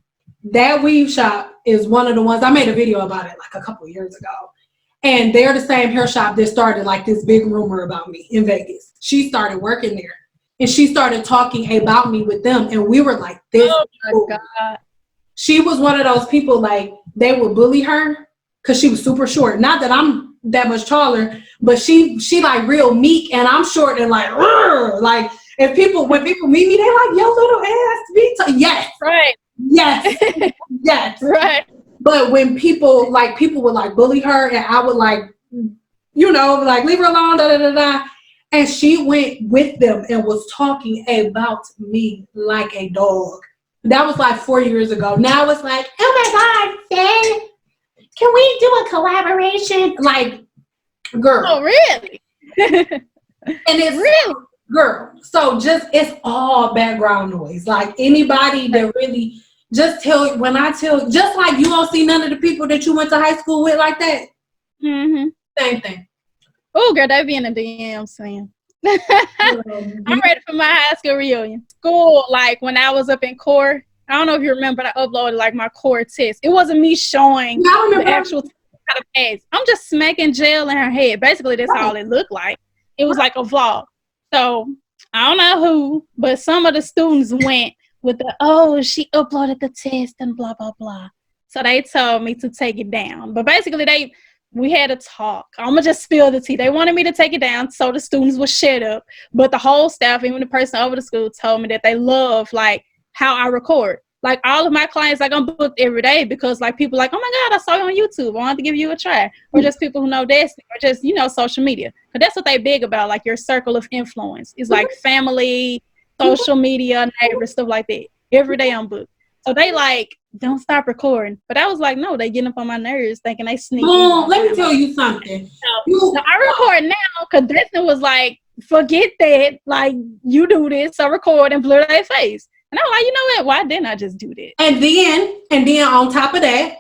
That weave shop is one of the ones, I made a video about it like a couple of years ago. And they're the same hair shop that started like this big rumor about me in Vegas. She started working there, and she started talking about me with them, and we were like this. Oh my God. She was one of those people, like, they would bully her because she was super short. Not that I'm that much taller, but she like real meek, and I'm short and like, like, when people meet me, they're like, yo, little ass, yes, right, yes, yes, right. But when people would like bully her, and I would like, like, leave her alone, da da da da, and she went with them and was talking about me like a dog. That was like 4 years ago. Now it's like, oh my God, Faye, can we do a collaboration? Like, girl. Oh, really? And it's really, girl. So it's all background noise. Like, anybody that really just like you don't see none of the people that you went to high school with like that. Mm-hmm. Same thing. Oh, girl, they be in the DMs saying. I'm ready for my high school reunion. School, like when I was up in core, I don't know if you remember, but I uploaded like my core test. It wasn't me showing the actual how to pass. I'm just smacking gel in her head. Basically, that's all it looked like. It was like a vlog. So I don't know who, but some of the students went with she uploaded the test and blah, blah, blah. So they told me to take it down. But basically, we had a talk. I'm going to just spill the tea. They wanted me to take it down so the students would shut up. But the whole staff, even the person over the school, told me that they love, like, how I record. Like, all of my clients, like, I'm booked every day because, like, people like, oh, my God, I saw you on YouTube. I wanted to give you a try. Or just people who know Destiny, or just, you know, social media. But that's what they big about, like, your circle of influence. It's like family, social media, neighbors, stuff like that. Every day I'm booked. So they like, don't stop recording. But I was like, no, they getting up on my nerves thinking they sneaky. Let me tell you something. So I record now because Destiny was like, forget that. Like, you do this, so record and blur their face. And I'm like, you know what? Why didn't I just do that? And then on top of that,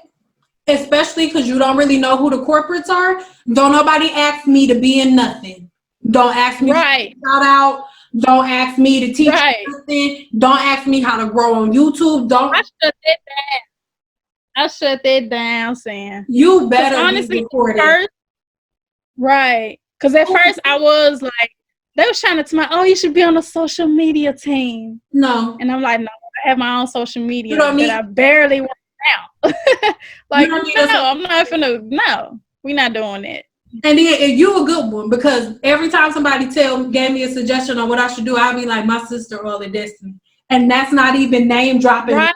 especially because you don't really know who the corporates are, don't nobody ask me to be in nothing. Don't ask me to shout out. Don't ask me to teach you nothing. Don't ask me how to grow on YouTube. Don't. I shut that down, Sam. You better honestly be recorded. Because at first I was like, they was trying to tell me, oh, you should be on a social media team. No. And I'm like, no, I have my own social media that I barely work out. Like, no, I'm not finna, no, we're not doing that. And then you a good one because every time somebody gave me a suggestion on what I should do, I'd be like, my sister or the Destiny. And that's not even name dropping. Right.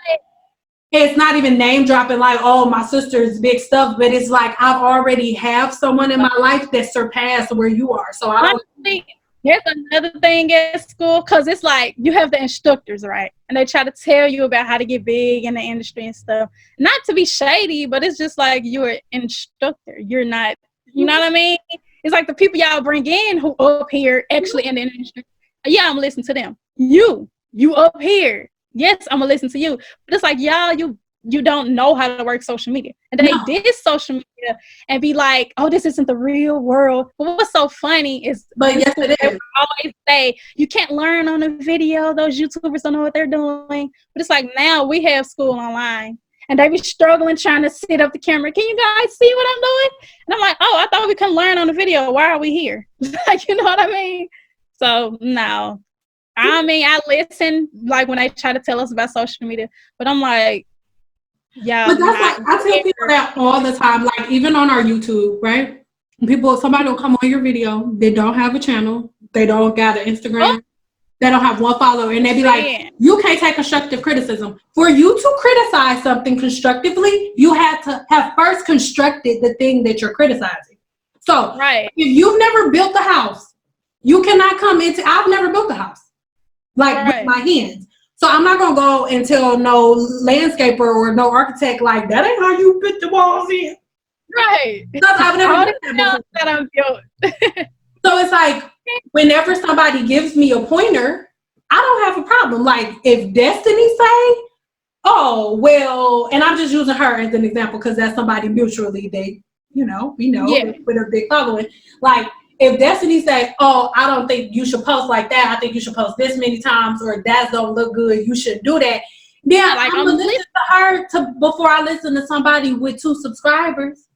It's not even name dropping like, oh, my sister's big stuff, but it's like I've already have someone in my life that surpassed where you are. So I don't think there's another thing at school because it's like you have the instructors, right? And they try to tell you about how to get big in the industry and stuff. Not to be shady, but it's just like you're an instructor. You're not. You know what I mean? It's like the people y'all bring in who up here actually in the industry. Yeah, I'm listening to them. You up here. Yes, I'm gonna listen to you. But it's like, y'all, you don't know how to work social media. And they did social media and be like, oh, this isn't the real world. But what's so funny is but yes, it is. Always say you can't learn on a video. Those YouTubers don't know what they're doing. But it's like now we have school online. And they be struggling trying to set up the camera. Can you guys see what I'm doing? And I'm like, oh, I thought we couldn't learn on the video. Why are we here? Like, you know what I mean? So, no. I mean, I listen, like, when they try to tell us about social media. But I'm like, yeah. But that's like, I tell people that all the time. Like, even on our YouTube, right? Somebody will come on your video. They don't have a channel. They don't got an Instagram. They don't have one follower, and they be like, you can't take constructive criticism. For you to criticize something constructively, you had to have first constructed the thing that you're criticizing. So if you've never built a house, you cannot come into, I've never built a house, like with my hands. So I'm not going to go and tell no landscaper or no architect, like, that ain't how you put the walls in. Right. Because I've never done that before. So it's like, whenever somebody gives me a pointer, I don't have a problem. Like, if Destiny say, oh, well, and I'm just using her as an example because that's somebody mutually we know with a big following. Like, if Destiny say, oh, I don't think you should post like that. I think you should post this many times, or that don't look good. You shouldn't do that. Yeah, like, I'm going to listen to her before I listen to somebody with 2 subscribers.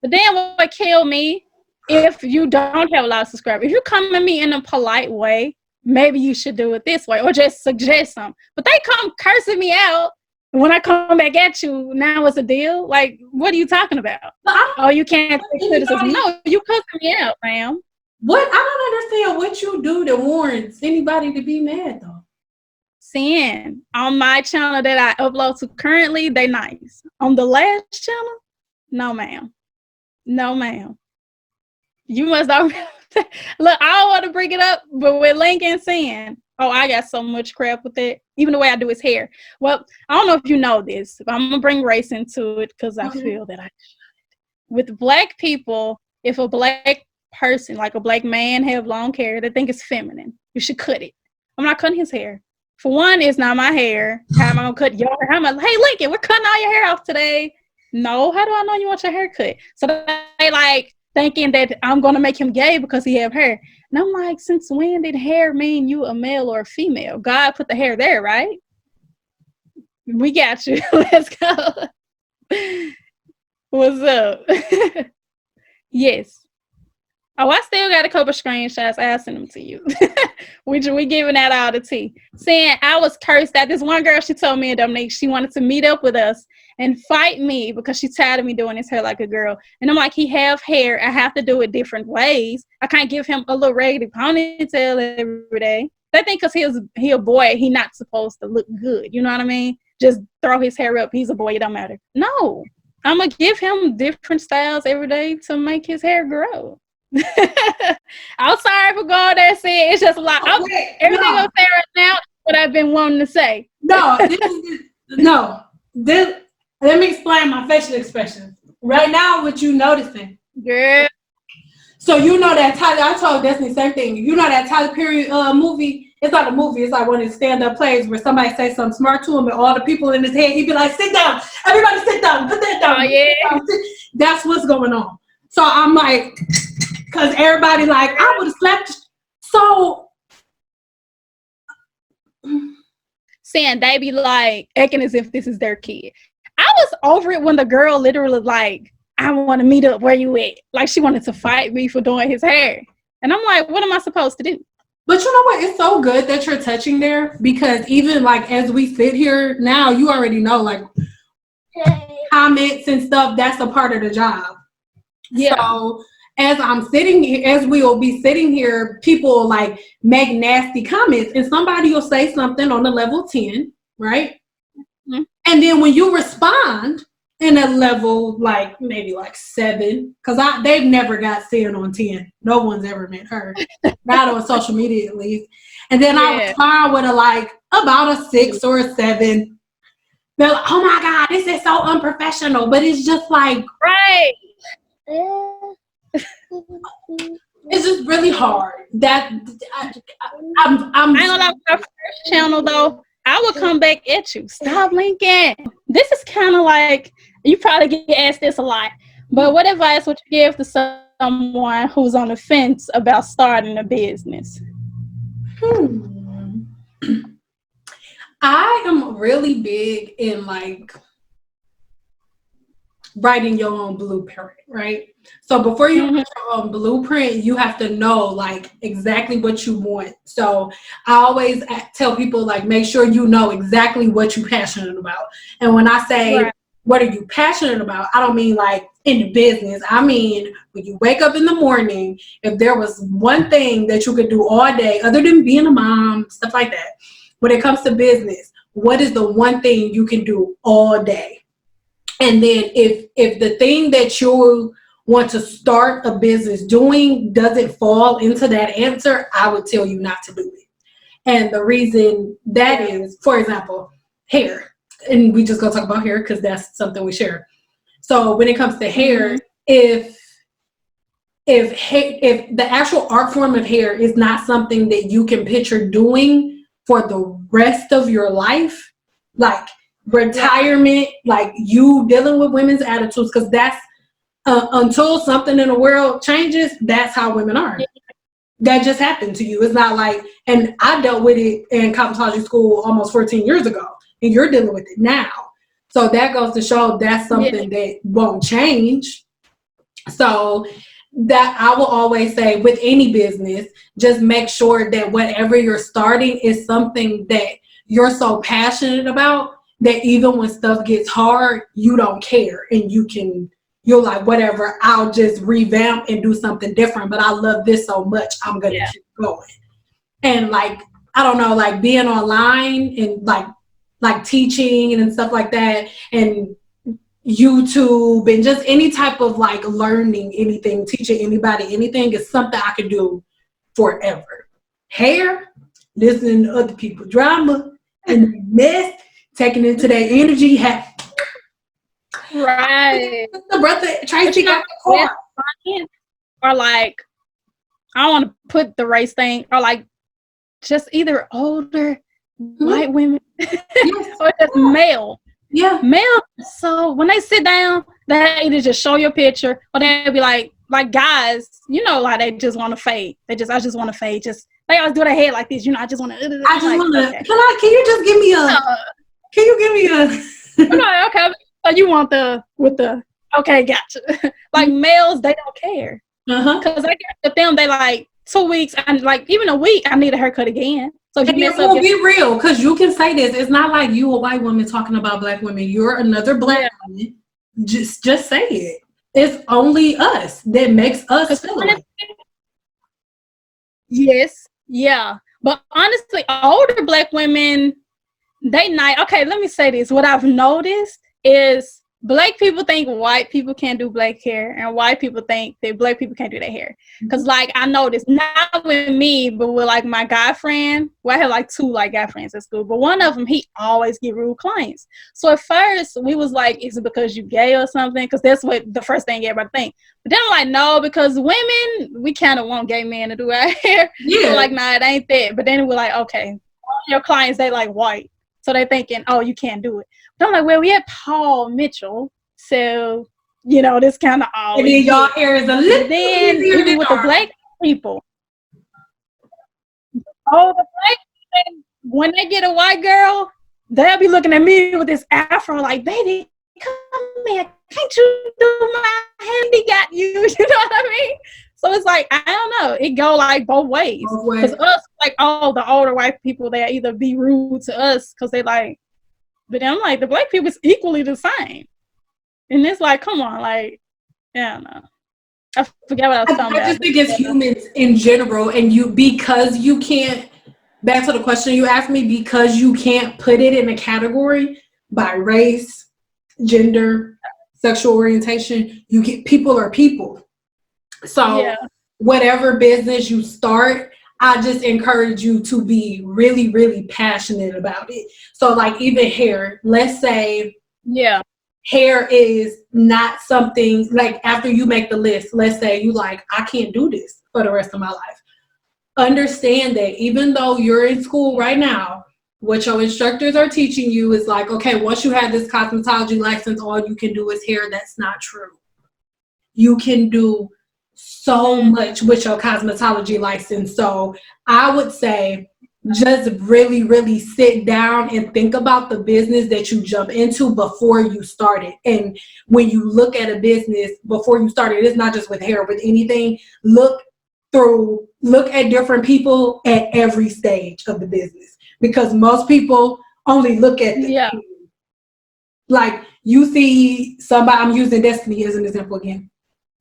But then what killed me, if you don't have a lot of subscribers, if you come at me in a polite way, maybe you should do it this way or just suggest something. But they come cursing me out. When I come back at you, now it's a deal? Like, what are you talking about? Oh, you can't take criticism. No, you cussing me out, ma'am. What? I don't understand what you do that warrants anybody to be mad, though. Seeing on my channel that I upload to currently, they nice. On the last channel, no, ma'am. No, ma'am. You must already look. I don't want to bring it up, but with Lincoln saying, "Oh, I got so much crap with it." Even the way I do his hair. Well, I don't know if you know this, but I'm gonna bring race into it because I feel that I should. With Black people, if a Black person, like a Black man, have long hair, they think it's feminine. You should cut it. I'm not cutting his hair. For one, it's not my hair. How am I gonna cut your hair? How am I? Hey, Lincoln, we're cutting all your hair off today. No, how do I know you want your hair cut? So they like thinking that I'm going to make him gay because he have hair. And I'm like, since when did hair mean you a male or a female? God put the hair there, right? We got you. Let's go. What's up? Yes. Oh, I still got a couple screenshots. I'll send them to you. we giving that all the tea. Saying I was cursed at this one girl. She told me in Dominique she wanted to meet up with us and fight me because she's tired of me doing his hair like a girl. And I'm like, he have hair. I have to do it different ways. I can't give him a little raggedy ponytail every day. They think because he a boy, he not supposed to look good. You know what I mean? Just throw his hair up. He's a boy. It don't matter. No, I'm gonna give him different styles every day to make his hair grow. I'm sorry for going there and saying it's just a lot. Okay, everything I'm saying right now is what I've been wanting to say. Let me explain my facial expressions. Right now, what you noticing? Girl. So you know that Tyler, I told Destiny the same thing. You know that Tyler Perry movie? It's not a movie. It's like one of the stand-up plays where somebody says something smart to him and all the people in his head, he'd be like, sit down. Everybody sit down. Put that down. Oh, yeah. That's what's going on. So I'm like, because everybody like, I would have slapped. So. Saying they be like, acting as if this is their kid. I was over it when the girl literally like, I want to meet up where you at. Like she wanted to fight me for doing his hair. And I'm like, what am I supposed to do? But you know what? It's so good that you're touching there because even like as we sit here now, you already know like comments and stuff, that's a part of the job. Yeah. So as I'm sitting here, as we will be sitting here, people will like make nasty comments and somebody will say something on the level 10, right? Mm-hmm. And then when you respond in a level like maybe like 7, because they've never got seen on 10. No one's ever met her. Not on social media at least. And then I respond with a like about a 6 or a 7. They're like, oh my God, this is so unprofessional. But it's just like right. It's just really hard. That I'm I don't know my first channel though. I will come back at you. Stop linking. This is kind of like you probably get asked this a lot. But what advice would you give to someone who's on the fence about starting a business? I am really big in like writing your own blueprint, right? So before you write your own blueprint, you have to know like exactly what you want. So I always tell people like, make sure you know exactly what you're passionate about. And when I say, what are you passionate about? I don't mean like in the business. I mean, when you wake up in the morning, if there was one thing that you could do all day, other than being a mom, stuff like that, when it comes to business, what is the one thing you can do all day? And then if the thing that you want to start a business doing doesn't fall into that answer, I would tell you not to do it. And the reason that is, for example, hair. And we just gonna talk about hair because that's something we share. So when it comes to hair, if the actual art form of hair is not something that you can picture doing for the rest of your life, like retirement, like you dealing with women's attitudes, because that's until something in the world changes, that's how women are. That just happened to you. It's not like, and I dealt with it in cosmetology school almost 14 years ago, and you're dealing with it now. So that goes to show that's something that won't change. So that I will always say with any business, just make sure that whatever you're starting is something that you're so passionate about that even when stuff gets hard, you don't care and you're like, whatever, I'll just revamp and do something different. But I love this so much, I'm going to keep going. And like, I don't know, like being online and like teaching and stuff like that, and YouTube and just any type of like learning anything, teaching anybody anything is something I could do forever. Hair, listening to other people's drama and mess, taking into their energy. Right. The brother Tracy got the car. Or like, I don't want to put the race thing, or like just either older white women or just male. Yeah. Male, so when they sit down, they either just show your picture or they'll be like guys, you know, like they just want to fade. I just want to fade. Just they always do their head like this, you know, I just want to. Okay. Can you just give me okay. So you want with the, okay, gotcha. Like males, they don't care. Because I get with them, they like 2 weeks and like even a week, I need a haircut again. So if you mess up, be real, because you can say this. It's not like you a white woman talking about black women. You're another black woman. Just say it. It's only us that makes us feel like. Yes, yeah. But honestly, older black women, they not okay. Let me say this. What I've noticed is black people think white people can't do black hair, and white people think that black people can't do their hair. Because, like, I noticed not with me, but with like my guy friend. Well, I have like 2 like guy friends at school, but one of them, he always get rude clients. So at first, we was like, "Is it because you gay or something?" Because that's what the first thing everybody think. But then I'm like, no, because women, we kind of want gay men to do our hair. Yeah. So like, nah, it ain't that. But then we're like, okay, all your clients, they like white. So they're thinking, oh, you can't do it. But I'm like, well, we had Paul Mitchell. So, you know, this kind of all. And then y'all hair is a little then even with the black people. Oh, the black people, when they get a white girl, they'll be looking at me with this afro like, baby, come here. Can't you do my handy got you? You know what I mean? So it's like, I don't know. It go like both ways. Because us, like, oh, the older white people, they either be rude to us because they like, but I'm like, the black people is equally the same. And it's like, come on, like, I don't know. I forget what I was talking about. I just think it's humans in general, and because you can't, back to the question you asked me, because you can't put it in a category by race, gender, sexual orientation, you get people are people. So whatever business you start, I just encourage you to be really, really passionate about it. So like even hair, let's say hair is not something like after you make the list, let's say you like, I can't do this for the rest of my life. Understand that even though you're in school right now, what your instructors are teaching you is like, okay, once you have this cosmetology license, all you can do is hair. That's not true. You can do so much with your cosmetology license. So I would say just really, really sit down and think about the business that you jump into before you start it. And when you look at a business before you start it, it's not just with hair, with anything, look at different people at every stage of the business, because most people only look at like you see somebody, I'm using Destiny as an example again.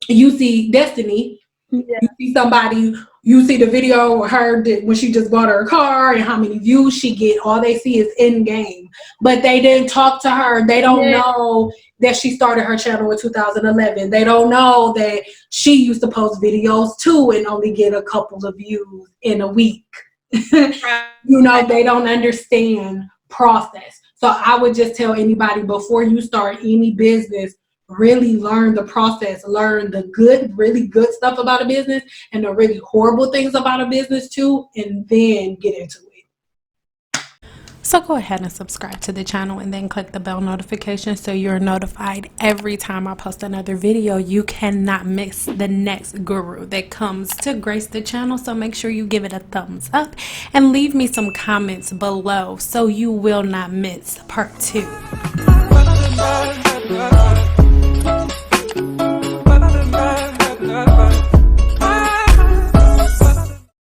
You see Destiny, you see somebody, you see the video of her when she just bought her car and how many views she get. All they see is in game, but they didn't talk to her. They don't know that she started her channel in 2011. They don't know that she used to post videos too and only get a couple of views in a week. You know, they don't understand process. So I would just tell anybody before you start any business, really learn the process, learn the good, really good stuff about a business and the really horrible things about a business too, and then get into it. So go ahead and subscribe to the channel and then click the bell notification so you're notified every time I post another video. You cannot miss the next guru that comes to grace the channel. So make sure you give it a thumbs up and leave me some comments below so you will not miss part 2.